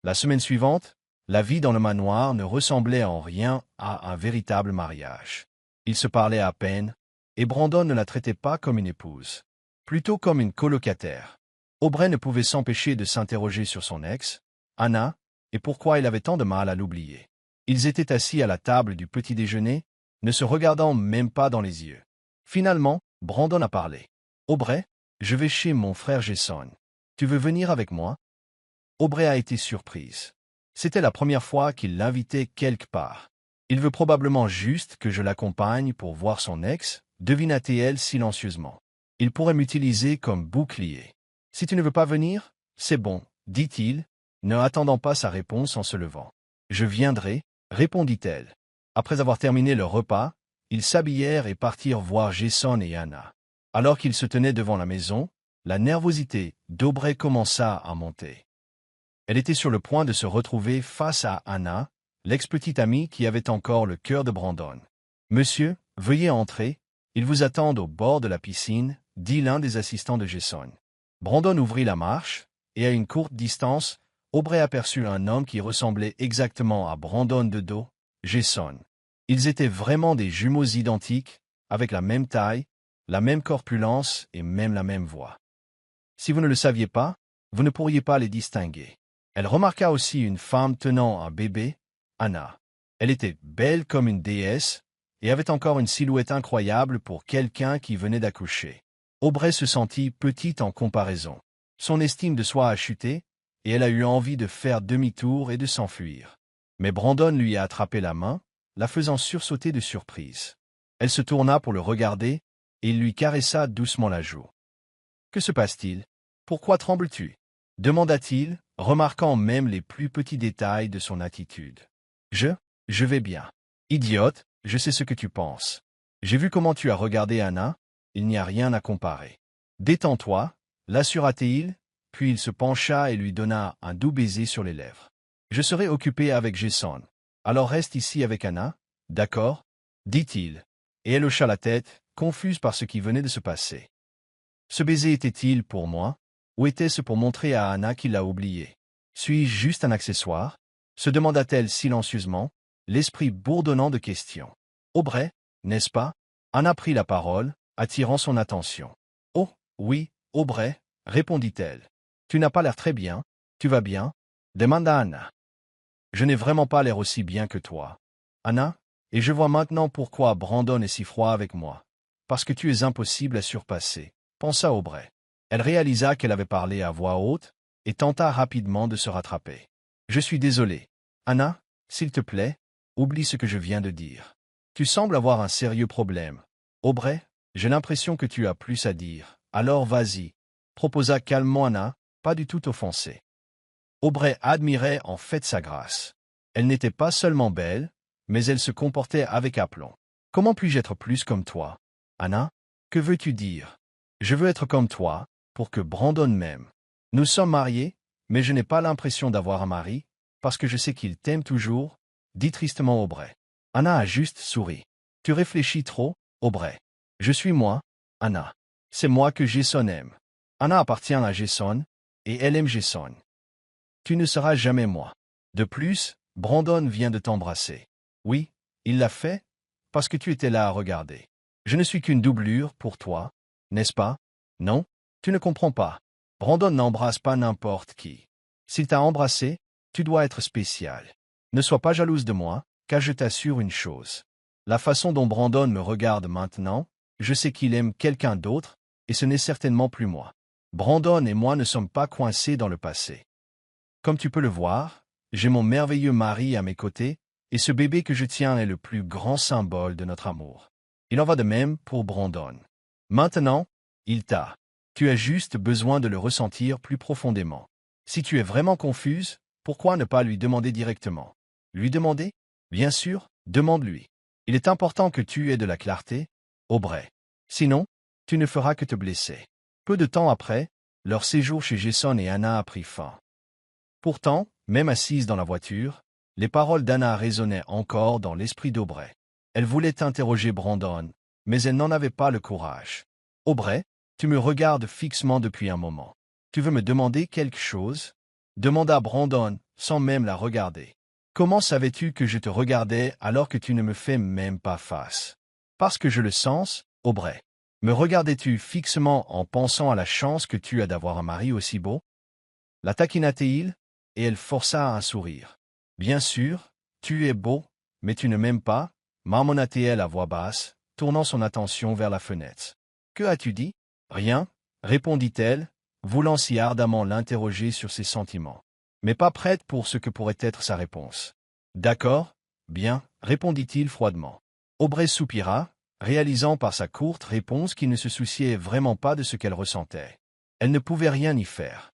La semaine suivante, la vie dans le manoir ne ressemblait en rien à un véritable mariage. Ils se parlaient à peine, et Brandon ne la traitait pas comme une épouse, plutôt comme une colocataire. Aubrey ne pouvait s'empêcher de s'interroger sur son ex, Anna, et pourquoi il avait tant de mal à l'oublier. Ils étaient assis à la table du petit-déjeuner, ne se regardant même pas dans les yeux. Finalement, Brandon a parlé. « Aubrey, je vais chez mon frère Jason. Tu veux venir avec moi ?» Aubrey a été surprise. C'était la première fois qu'il l'invitait quelque part. « Il veut probablement juste que je l'accompagne pour voir son ex, » devina-t-elle silencieusement. « Il pourrait m'utiliser comme bouclier. Si tu ne veux pas venir, c'est bon, » dit-il, ne attendant pas sa réponse en se levant. « Je viendrai, » répondit-elle. Après avoir terminé leur repas, ils s'habillèrent et partirent voir Jason et Anna. Alors qu'ils se tenaient devant la maison, la nervosité d'Aubrey commença à monter. Elle était sur le point de se retrouver face à Anna, l'ex-petite amie qui avait encore le cœur de Brandon. « Monsieur, veuillez entrer, ils vous attendent au bord de la piscine, » dit l'un des assistants de Jason. Brandon ouvrit la marche, et à une courte distance, Aubrey aperçut un homme qui ressemblait exactement à Brandon de dos, Jason. Ils étaient vraiment des jumeaux identiques, avec la même taille, la même corpulence et même la même voix. Si vous ne le saviez pas, vous ne pourriez pas les distinguer. Elle remarqua aussi une femme tenant un bébé, Anna. Elle était belle comme une déesse et avait encore une silhouette incroyable pour quelqu'un qui venait d'accoucher. Aubrey se sentit petite en comparaison. Son estime de soi a chuté, et elle a eu envie de faire demi-tour et de s'enfuir. Mais Brandon lui a attrapé la main, la faisant sursauter de surprise. Elle se tourna pour le regarder, et il lui caressa doucement la joue. « Que se passe-t-il? Pourquoi trembles-tu » demanda-t-il, remarquant même les plus petits détails de son attitude. « Je vais bien. Idiote, je sais ce que tu penses. J'ai vu comment tu as regardé Anna, il n'y a rien à comparer. Détends-toi, » l'assura-t-il, puis il se pencha et lui donna un doux baiser sur les lèvres. « Je serai occupé avec Jason. Alors reste ici avec Anna, d'accord » dit-il, et elle hocha la tête, confuse par ce qui venait de se passer. Ce baiser était-il pour moi, ou était-ce pour montrer à Anna qu'il l'a oublié? Suis-je juste un accessoire? Se demanda-t-elle silencieusement, l'esprit bourdonnant de questions. Aubrey, n'est-ce pas? Anna prit la parole, attirant son attention. Oh, oui, Aubrey, répondit-elle. Tu n'as pas l'air très bien, tu vas bien? Demanda Anna. Je n'ai vraiment pas l'air aussi bien que toi, Anna, et je vois maintenant pourquoi Brandon est si froid avec moi. Parce que tu es impossible à surpasser, pensa Aubrey. Elle réalisa qu'elle avait parlé à voix haute, et tenta rapidement de se rattraper. Je suis désolé. Anna, s'il te plaît, oublie ce que je viens de dire. Tu sembles avoir un sérieux problème. Aubrey, j'ai l'impression que tu as plus à dire. Alors vas-y, proposa calmement Anna, pas du tout offensée. Aubrey admirait en fait sa grâce. Elle n'était pas seulement belle, mais elle se comportait avec aplomb. Comment puis-je être plus comme toi? Anna, que veux-tu dire? Je veux être comme toi, pour que Brandon m'aime. Nous sommes mariés, mais je n'ai pas l'impression d'avoir un mari, parce que je sais qu'il t'aime toujours, dit tristement Aubrey. Anna a juste souri. Tu réfléchis trop, Aubrey. Je suis moi, Anna. C'est moi que Jason aime. Anna appartient à Jason, et elle aime Jason. Tu ne seras jamais moi. De plus, Brandon vient de t'embrasser. Oui, il l'a fait, parce que tu étais là à regarder. Je ne suis qu'une doublure pour toi, n'est-ce pas? Non, tu ne comprends pas. Brandon n'embrasse pas n'importe qui. S'il t'a embrassé, tu dois être spécial. Ne sois pas jalouse de moi, car je t'assure une chose. La façon dont Brandon me regarde maintenant, je sais qu'il aime quelqu'un d'autre, et ce n'est certainement plus moi. Brandon et moi ne sommes pas coincés dans le passé. Comme tu peux le voir, j'ai mon merveilleux mari à mes côtés, et ce bébé que je tiens est le plus grand symbole de notre amour. Il en va de même pour Brandon. Maintenant, il t'a. Tu as juste besoin de le ressentir plus profondément. Si tu es vraiment confuse, pourquoi ne pas lui demander directement? Lui demander? Bien sûr, demande-lui. Il est important que tu aies de la clarté, Aubrey. Sinon, tu ne feras que te blesser. Peu de temps après, leur séjour chez Jason et Anna a pris fin. Pourtant, même assise dans la voiture, les paroles d'Anna résonnaient encore dans l'esprit d'Aubrey. Elle voulait interroger Brandon, mais elle n'en avait pas le courage. Aubrey, tu me regardes fixement depuis un moment. Tu veux me demander quelque chose? Demanda Brandon, sans même la regarder. Comment savais-tu que je te regardais alors que tu ne me fais même pas face? Parce que je le sens, Aubrey. Me regardais-tu fixement en pensant à la chance que tu as d'avoir un mari aussi beau? La taquina-t-il, et elle força un sourire. Bien sûr, tu es beau, mais tu ne m'aimes pas, marmonna-t-elle à voix basse, tournant son attention vers la fenêtre. Que as-tu dit? Rien, répondit-elle, voulant si ardemment l'interroger sur ses sentiments, mais pas prête pour ce que pourrait être sa réponse. D'accord, bien, répondit-il froidement. Aubrey soupira, réalisant par sa courte réponse qu'il ne se souciait vraiment pas de ce qu'elle ressentait. Elle ne pouvait rien y faire.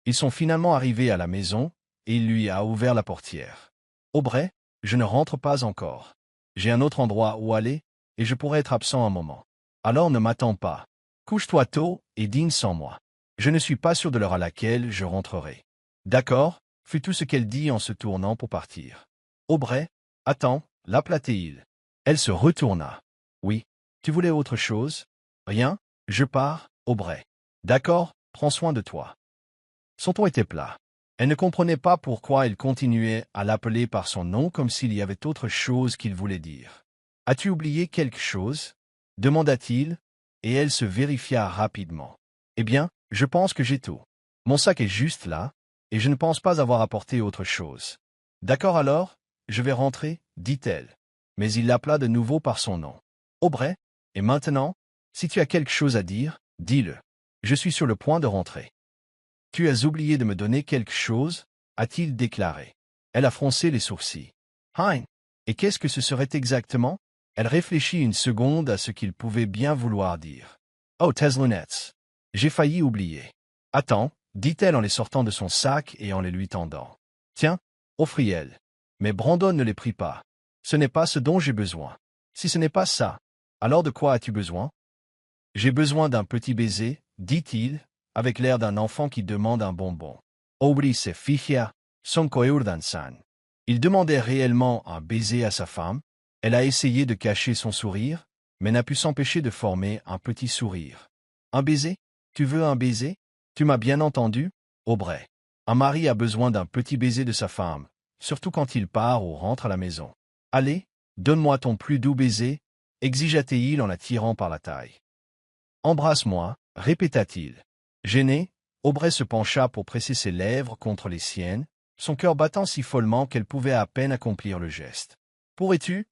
Ils sont finalement arrivés à la maison, et il lui a ouvert la portière. Aubrey, je ne rentre pas encore. J'ai un autre endroit où aller, et je pourrais être absent un moment. Alors ne m'attends pas. Couche-toi tôt et dîne sans moi. Je ne suis pas sûr de l'heure à laquelle je rentrerai. D'accord, fut tout ce qu'elle dit en se tournant pour partir. Aubrey, attends, l'appela-t-il. Elle se retourna. Oui, tu voulais autre chose? Rien, je pars, Aubrey. D'accord, prends soin de toi. Son ton était plat. Elle ne comprenait pas pourquoi il continuait à l'appeler par son nom comme s'il y avait autre chose qu'il voulait dire. « As-tu oublié quelque chose ?» demanda-t-il, et elle se vérifia rapidement. « Eh bien, je pense que j'ai tout. Mon sac est juste là, et je ne pense pas avoir apporté autre chose. »« D'accord alors, je vais rentrer, » dit-elle. Mais il l'appela de nouveau par son nom. « Aubrey, et maintenant, si tu as quelque chose à dire, dis-le. Je suis sur le point de rentrer. » « Tu as oublié de me donner quelque chose ?» a-t-il déclaré. Elle a froncé les sourcils. « Hein? Et qu'est-ce que ce serait exactement ?» Elle réfléchit une seconde à ce qu'il pouvait bien vouloir dire. « Oh, tes lunettes. J'ai failli oublier. »« Attends, » dit-elle en les sortant de son sac et en les lui tendant. « Tiens, offrit-elle. » Mais Brandon ne les prit pas. « Ce n'est pas ce dont j'ai besoin. Si ce n'est pas ça, alors de quoi as-tu besoin? »« J'ai besoin d'un petit baiser, » dit-il, avec l'air d'un enfant qui demande un bonbon. Aubrey se fija, son coeurdansan. Il demandait réellement un baiser à sa femme. Elle a essayé de cacher son sourire, mais n'a pu s'empêcher de former un petit sourire. Un baiser? Tu veux un baiser? Tu m'as bien entendu, Aubrey. Un mari a besoin d'un petit baiser de sa femme, surtout quand il part ou rentre à la maison. Allez, donne-moi ton plus doux baiser, exigea-t-il en la tirant par la taille. Embrasse-moi, répéta-t-il. Gêné, Aubrey se pencha pour presser ses lèvres contre les siennes, son cœur battant si follement qu'elle pouvait à peine accomplir le geste. Pourrais-tu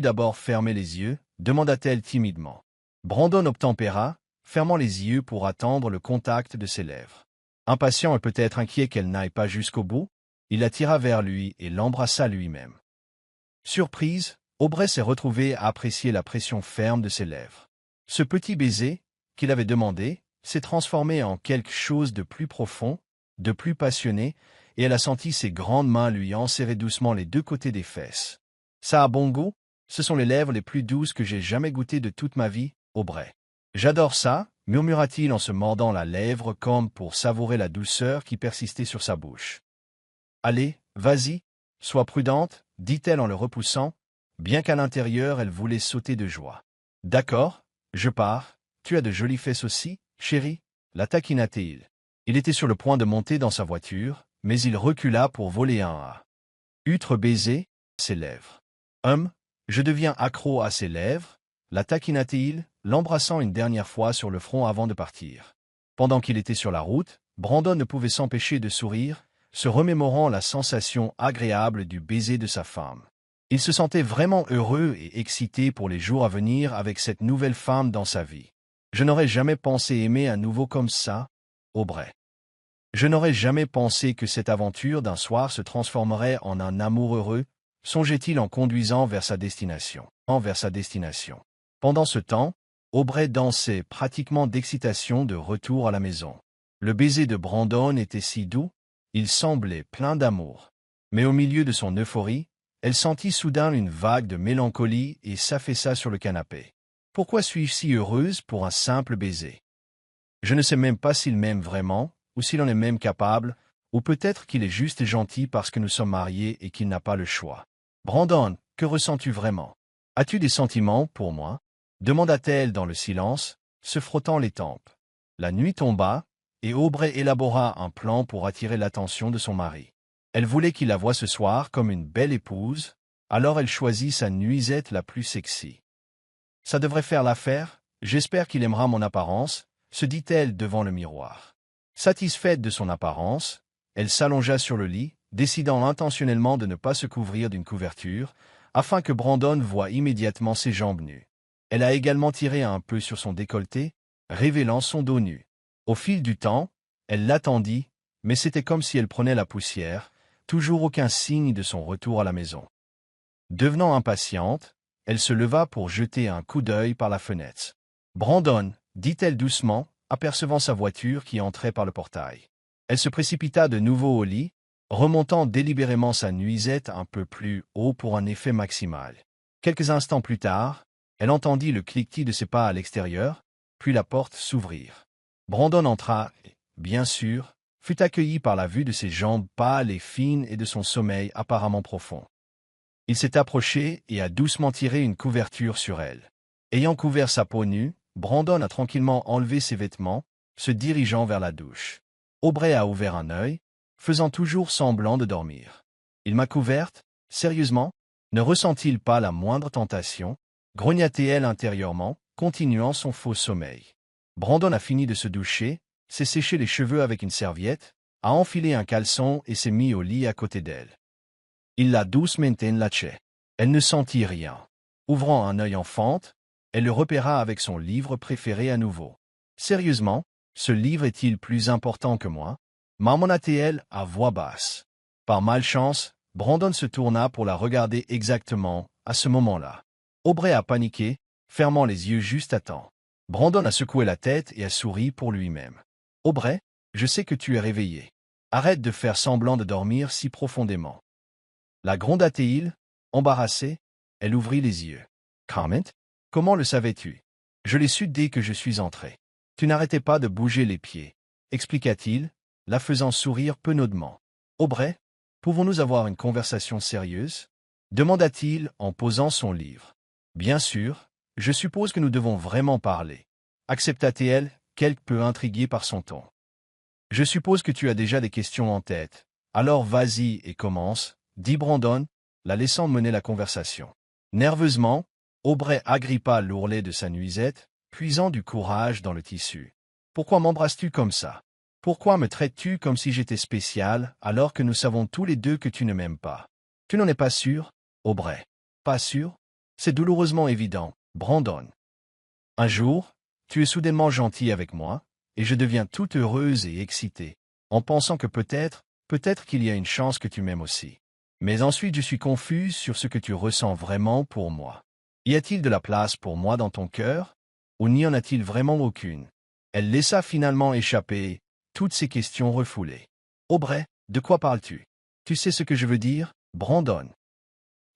d'abord fermer les yeux? Demanda-t-elle timidement. Brandon obtempéra, fermant les yeux pour attendre le contact de ses lèvres. Impatient et peut-être inquiet qu'elle n'aille pas jusqu'au bout, il la tira vers lui et l'embrassa lui-même. Surprise, Aubrey s'est retrouvé à apprécier la pression ferme de ses lèvres. Ce petit baiser, qu'il avait demandé, s'est transformé en quelque chose de plus profond, de plus passionné, et elle a senti ses grandes mains lui enserrer doucement les deux côtés des fesses. Ça a bon goût, ce sont les lèvres les plus douces que j'ai jamais goûtées de toute ma vie, Aubrey. J'adore ça, murmura-t-il en se mordant la lèvre comme pour savourer la douceur qui persistait sur sa bouche. Allez, vas-y, sois prudente, dit-elle en le repoussant, bien qu'à l'intérieur elle voulait sauter de joie. D'accord, je pars, tu as de jolies fesses aussi, chérie, la taquina-t-il. Il était sur le point de monter dans sa voiture, mais il recula pour voler un outre baiser, ses lèvres. Je deviens accro à ses lèvres, la taquina-t-il, l'embrassant une dernière fois sur le front avant de partir. Pendant qu'il était sur la route, Brandon ne pouvait s'empêcher de sourire, se remémorant la sensation agréable du baiser de sa femme. Il se sentait vraiment heureux et excité pour les jours à venir avec cette nouvelle femme dans sa vie. Je n'aurais jamais pensé aimer à nouveau comme ça, Aubrey. Je n'aurais jamais pensé que cette aventure d'un soir se transformerait en un amour heureux, songeait-il en conduisant vers sa destination. Pendant ce temps, Aubrey dansait pratiquement d'excitation de retour à la maison. Le baiser de Brandon était si doux, il semblait plein d'amour. Mais au milieu de son euphorie, elle sentit soudain une vague de mélancolie et s'affaissa sur le canapé. Pourquoi suis-je si heureuse pour un simple baiser? Je ne sais même pas s'il m'aime vraiment, ou s'il en est même capable, ou peut-être qu'il est juste gentil parce que nous sommes mariés et qu'il n'a pas le choix. Brandon, que ressens-tu vraiment? As-tu des sentiments pour moi? Demanda-t-elle dans le silence, se frottant les tempes. La nuit tomba, et Aubrey élabora un plan pour attirer l'attention de son mari. Elle voulait qu'il la voie ce soir comme une belle épouse, alors elle choisit sa nuisette la plus sexy. Ça devrait faire l'affaire, j'espère qu'il aimera mon apparence, se dit-elle devant le miroir. Satisfaite de son apparence, elle s'allongea sur le lit, décidant intentionnellement de ne pas se couvrir d'une couverture, afin que Brandon voie immédiatement ses jambes nues. Elle a également tiré un peu sur son décolleté, révélant son dos nu. Au fil du temps, elle l'attendit, mais c'était comme si elle prenait la poussière, toujours aucun signe de son retour à la maison. Devenant impatiente, elle se leva pour jeter un coup d'œil par la fenêtre. « Brandon », dit-elle doucement, apercevant sa voiture qui entrait par le portail. Elle se précipita de nouveau au lit, remontant délibérément sa nuisette un peu plus haut pour un effet maximal. Quelques instants plus tard, elle entendit le cliquetis de ses pas à l'extérieur, puis la porte s'ouvrir. Brandon entra et, bien sûr, fut accueilli par la vue de ses jambes pâles et fines et de son sommeil apparemment profond. Il s'est approché et a doucement tiré une couverture sur elle. Ayant couvert sa peau nue, Brandon a tranquillement enlevé ses vêtements, se dirigeant vers la douche. Aubrey a ouvert un œil, faisant toujours semblant de dormir. « Il m'a couverte? Sérieusement? Ne ressent-il pas la moindre tentation ?» grogna-t-elle intérieurement, continuant son faux sommeil. Brandon a fini de se doucher, s'est séché les cheveux avec une serviette, a enfilé un caleçon et s'est mis au lit à côté d'elle. Il la doucement enlacée. Elle ne sentit rien. Ouvrant un œil en fente, elle le repéra avec son livre préféré à nouveau. « Sérieusement, ce livre est-il plus important que moi ?» marmonna-t-elle à voix basse. Par malchance, Brandon se tourna pour la regarder exactement à ce moment-là. Aubrey a paniqué, fermant les yeux juste à temps. Brandon a secoué la tête et a souri pour lui-même. « Aubrey, je sais que tu es réveillé. Arrête de faire semblant de dormir si profondément. » La gronda-t-il, embarrassée, elle ouvrit les yeux. « Comment? Comment le savais-tu? Je l'ai su dès que je suis entré. Tu n'arrêtais pas de bouger les pieds, » expliqua-t-il, la faisant sourire penaudement. « Aubrey, pouvons-nous avoir une conversation sérieuse? » demanda-t-il en posant son livre. « Bien sûr, je suppose que nous devons vraiment parler. » accepta-t-elle, quelque peu intriguée par son ton. « Je suppose que tu as déjà des questions en tête. Alors vas-y et commence, » dit Brandon, la laissant mener la conversation. Nerveusement, Aubrey agrippa l'ourlet de sa nuisette, puisant du courage dans le tissu. « Pourquoi m'embrasses-tu comme ça? Pourquoi me traites-tu comme si j'étais spécial alors que nous savons tous les deux que tu ne m'aimes pas? Tu n'en es pas sûr, Aubrey? Pas sûr? C'est douloureusement évident, Brandon. Un jour, tu es soudainement gentil avec moi, et je deviens toute heureuse et excitée, en pensant que peut-être qu'il y a une chance que tu m'aimes aussi. Mais ensuite je suis confuse sur ce que tu ressens vraiment pour moi. Y a-t-il de la place pour moi dans ton cœur, ou n'y en a-t-il vraiment aucune? » Elle laissa finalement échapper toutes ces questions refoulées. « Aubrey, de quoi parles-tu? Tu sais ce que je veux dire, Brandon?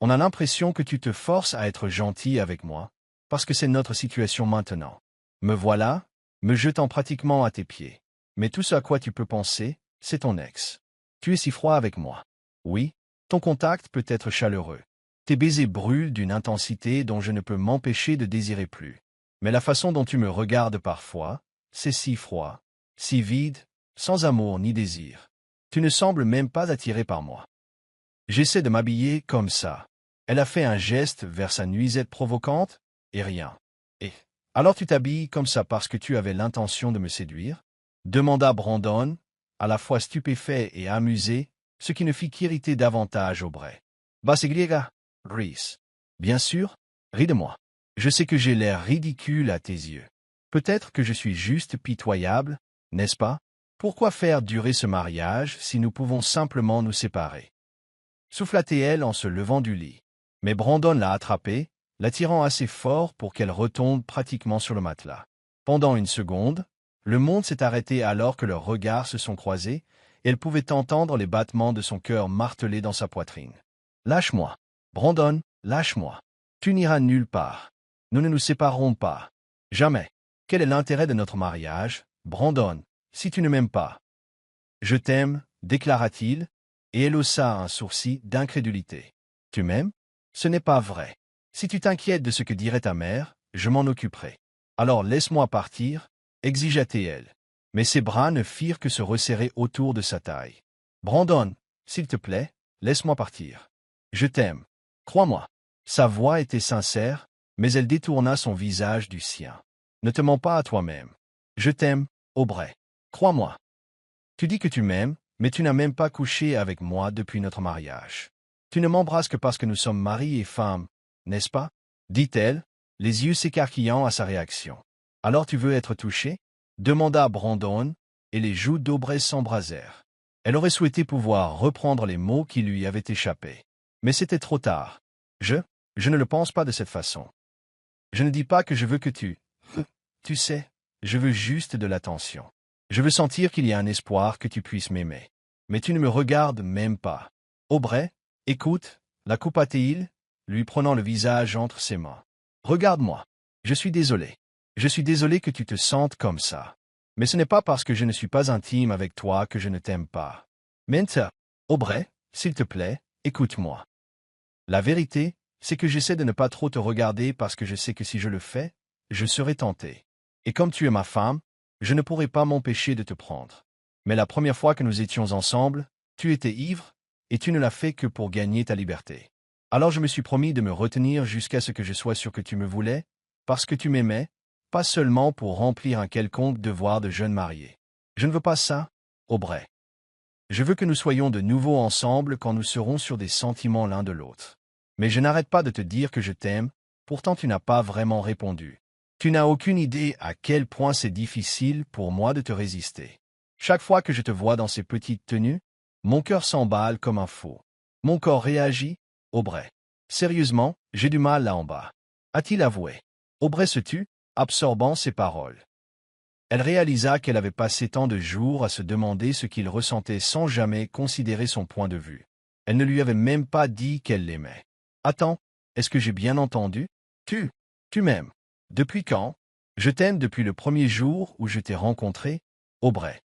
On a l'impression que tu te forces à être gentil avec moi, parce que c'est notre situation maintenant. Me voilà, me jetant pratiquement à tes pieds. Mais tout ce à quoi tu peux penser, c'est ton ex. Tu es si froid avec moi. Oui, ton contact peut être chaleureux. Tes baisers brûlent d'une intensité dont je ne peux m'empêcher de désirer plus. Mais la façon dont tu me regardes parfois, c'est si froid, si vide, sans amour ni désir. Tu ne sembles même pas attiré par moi. J'essaie de m'habiller comme ça. » Elle a fait un geste vers sa nuisette provocante, et rien. « Et alors tu t'habilles comme ça parce que tu avais l'intention de me séduire? » demanda Brandon, à la fois stupéfait et amusé, ce qui ne fit qu'irriter davantage Aubrey. « Basigriega, Rhys. Bien sûr, ris de moi. Je sais que j'ai l'air ridicule à tes yeux. Peut-être que je suis juste pitoyable, n'est-ce pas? Pourquoi faire durer ce mariage si nous pouvons simplement nous séparer? Souffla-t-elle en se levant du lit. Mais Brandon l'a attrapée, l'attirant assez fort pour qu'elle retombe pratiquement sur le matelas. Pendant une seconde, le monde s'est arrêté alors que leurs regards se sont croisés, et elle pouvait entendre les battements de son cœur martelés dans sa poitrine. Lâche-moi. Brandon, lâche-moi. Tu n'iras nulle part. Nous ne nous séparerons pas. Jamais. Quel est l'intérêt de notre mariage, Brandon, si tu ne m'aimes pas? Je t'aime, déclara-t-il, et elle haussa un sourcil d'incrédulité. Tu m'aimes? Ce n'est pas vrai. Si tu t'inquiètes de ce que dirait ta mère, je m'en occuperai. Alors laisse-moi partir, exigea-t-elle. Mais ses bras ne firent que se resserrer autour de sa taille. Brandon, s'il te plaît, laisse-moi partir. Je t'aime. Crois-moi. Sa voix était sincère, mais elle détourna son visage du sien. Ne te mens pas à toi-même. Je t'aime, Aubrey. Crois-moi. Tu dis que tu m'aimes, mais tu n'as même pas couché avec moi depuis notre mariage. Tu ne m'embrasses que parce que nous sommes mari et femme, n'est-ce pas? Dit-elle, les yeux s'écarquillant à sa réaction. Alors tu veux être touché? Demanda Brandon, et les joues d'Aubrey s'embrasèrent. Elle aurait souhaité pouvoir reprendre les mots qui lui avaient échappé. Mais c'était trop tard. Je ne le pense pas de cette façon. Je ne dis pas que je veux que tu... Tu sais, je veux juste de l'attention. Je veux sentir qu'il y a un espoir que tu puisses m'aimer. Mais tu ne me regardes même pas. Aubrey, écoute, la coupa-t-il, lui prenant le visage entre ses mains. Regarde-moi. Je suis désolé. Je suis désolé que tu te sentes comme ça. Mais ce n'est pas parce que je ne suis pas intime avec toi que je ne t'aime pas. Menta, Aubrey, s'il te plaît, écoute-moi. La vérité, c'est que j'essaie de ne pas trop te regarder parce que je sais que si je le fais, je serai tenté. Et comme tu es ma femme, je ne pourrai pas m'empêcher de te prendre. Mais la première fois que nous étions ensemble, tu étais ivre, et tu ne l'as fait que pour gagner ta liberté. Alors je me suis promis de me retenir jusqu'à ce que je sois sûr que tu me voulais, parce que tu m'aimais, pas seulement pour remplir un quelconque devoir de jeune marié. Je ne veux pas ça, Aubrey. Je veux que nous soyons de nouveau ensemble quand nous serons sur des sentiments l'un de l'autre. Mais je n'arrête pas de te dire que je t'aime, pourtant tu n'as pas vraiment répondu. Tu n'as aucune idée à quel point c'est difficile pour moi de te résister. Chaque fois que je te vois dans ces petites tenues, mon cœur s'emballe comme un faux. Mon corps réagit, Aubrey. Sérieusement, j'ai du mal là en bas. A-t-il avoué? Aubrey se tut, absorbant ses paroles. Elle réalisa qu'elle avait passé tant de jours à se demander ce qu'il ressentait sans jamais considérer son point de vue. Elle ne lui avait même pas dit qu'elle l'aimait. Attends, est-ce que j'ai bien entendu? Tu m'aimes. Depuis quand? Je t'aime depuis le premier jour où je t'ai rencontré, Aubrey.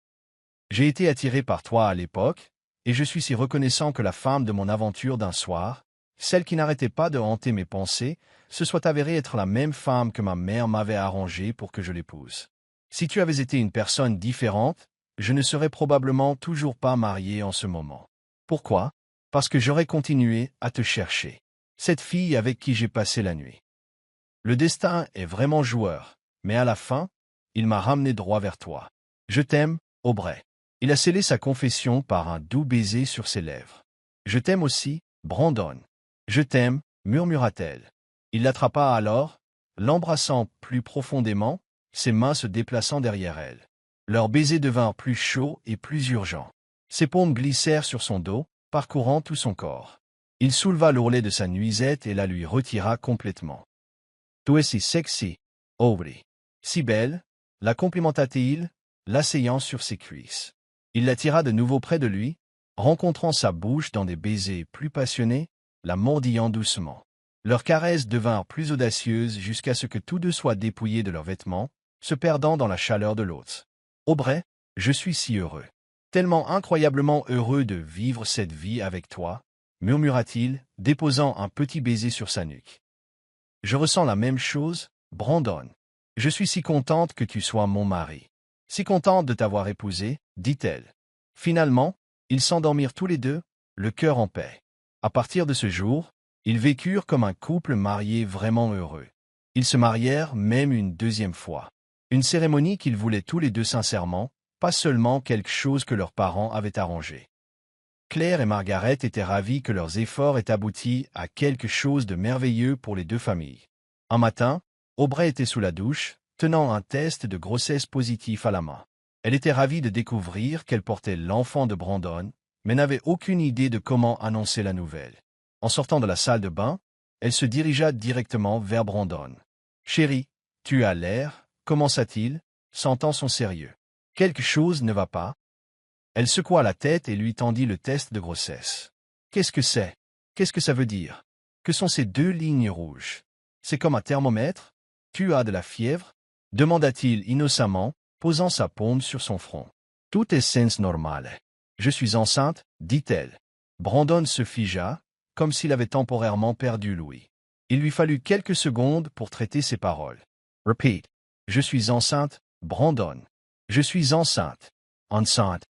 J'ai été attiré par toi à l'époque, et je suis si reconnaissant que la femme de mon aventure d'un soir, celle qui n'arrêtait pas de hanter mes pensées, se soit avérée être la même femme que ma mère m'avait arrangée pour que je l'épouse. Si tu avais été une personne différente, je ne serais probablement toujours pas marié en ce moment. Pourquoi? Parce que j'aurais continué à te chercher. Cette fille avec qui j'ai passé la nuit. Le destin est vraiment joueur, mais à la fin, il m'a ramené droit vers toi. Je t'aime, Aubrey. Il a scellé sa confession par un doux baiser sur ses lèvres. Je t'aime aussi, Brandon. Je t'aime, murmura-t-elle. Il l'attrapa alors, l'embrassant plus profondément, ses mains se déplaçant derrière elle. Leurs baisers devinrent plus chauds et plus urgents. Ses paumes glissèrent sur son dos, parcourant tout son corps. Il souleva l'ourlet de sa nuisette et la lui retira complètement. Tu es si sexy, Aubrey. Si belle, la complimenta-t-il, l'asseyant sur ses cuisses. Il l'attira de nouveau près de lui, rencontrant sa bouche dans des baisers plus passionnés, la mordillant doucement. Leurs caresses devinrent plus audacieuses jusqu'à ce que tous deux soient dépouillés de leurs vêtements, se perdant dans la chaleur de l'autre. Aubrey, je suis si heureux. Tellement incroyablement heureux de vivre cette vie avec toi, murmura-t-il, déposant un petit baiser sur sa nuque. Je ressens la même chose, Brandon. Je suis si contente que tu sois mon mari. Si contente de t'avoir épousé, dit-elle. Finalement, ils s'endormirent tous les deux, le cœur en paix. À partir de ce jour, ils vécurent comme un couple marié vraiment heureux. Ils se marièrent même une deuxième fois. Une cérémonie qu'ils voulaient tous les deux sincèrement, pas seulement quelque chose que leurs parents avaient arrangé. Claire et Margaret étaient ravis que leurs efforts aient abouti à quelque chose de merveilleux pour les deux familles. Un matin, Aubrey était sous la douche, tenant un test de grossesse positif à la main. Elle était ravie de découvrir qu'elle portait l'enfant de Brandon, mais n'avait aucune idée de comment annoncer la nouvelle. En sortant de la salle de bain, elle se dirigea directement vers Brandon. « Chérie, tu as l'air, commença-t-il, sentant son sérieux. Quelque chose ne va pas. » Elle secoua la tête et lui tendit le test de grossesse. « Qu'est-ce que c'est? Qu'est-ce que ça veut dire? Que sont ces deux lignes rouges? C'est comme un thermomètre? Tu as de la fièvre? » demanda-t-il innocemment, posant sa paume sur son front. « Tout est sens normal. Je suis enceinte, dit-elle. » Brandon se figea, comme s'il avait temporairement perdu l'ouïe. Il lui fallut quelques secondes pour traiter ses paroles. « Repeat. Je suis enceinte, Brandon. Je suis enceinte. Enceinte.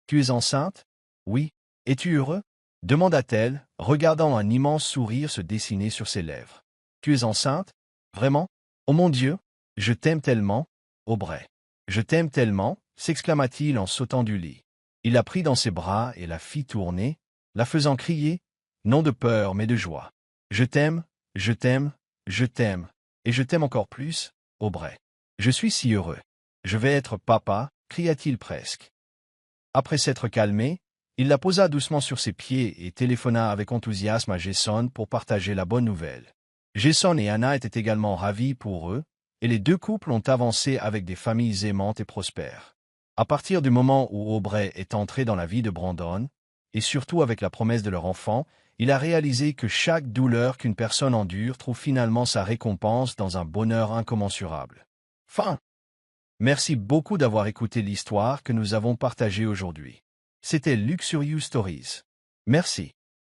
Tu es enceinte? Oui. Es-tu heureux? Demanda-t-elle, regardant un immense sourire se dessiner sur ses lèvres. Tu es enceinte? Vraiment? Oh mon Dieu! Je t'aime tellement, Aubrey. Je t'aime tellement, s'exclama-t-il en sautant du lit. Il la prit dans ses bras et la fit tourner, la faisant crier, non de peur mais de joie. Je t'aime, je t'aime, je t'aime, et je t'aime encore plus, Aubrey. Je suis si heureux. Je vais être papa, cria-t-il presque. Après s'être calmé, il la posa doucement sur ses pieds et téléphona avec enthousiasme à Jason pour partager la bonne nouvelle. Jason et Anna étaient également ravis pour eux, et les deux couples ont avancé avec des familles aimantes et prospères. À partir du moment où Aubrey est entré dans la vie de Brandon, et surtout avec la promesse de leur enfant, il a réalisé que chaque douleur qu'une personne endure trouve finalement sa récompense dans un bonheur incommensurable. Fin. Merci beaucoup d'avoir écouté l'histoire que nous avons partagée aujourd'hui. C'était Luxurious Stories. Merci.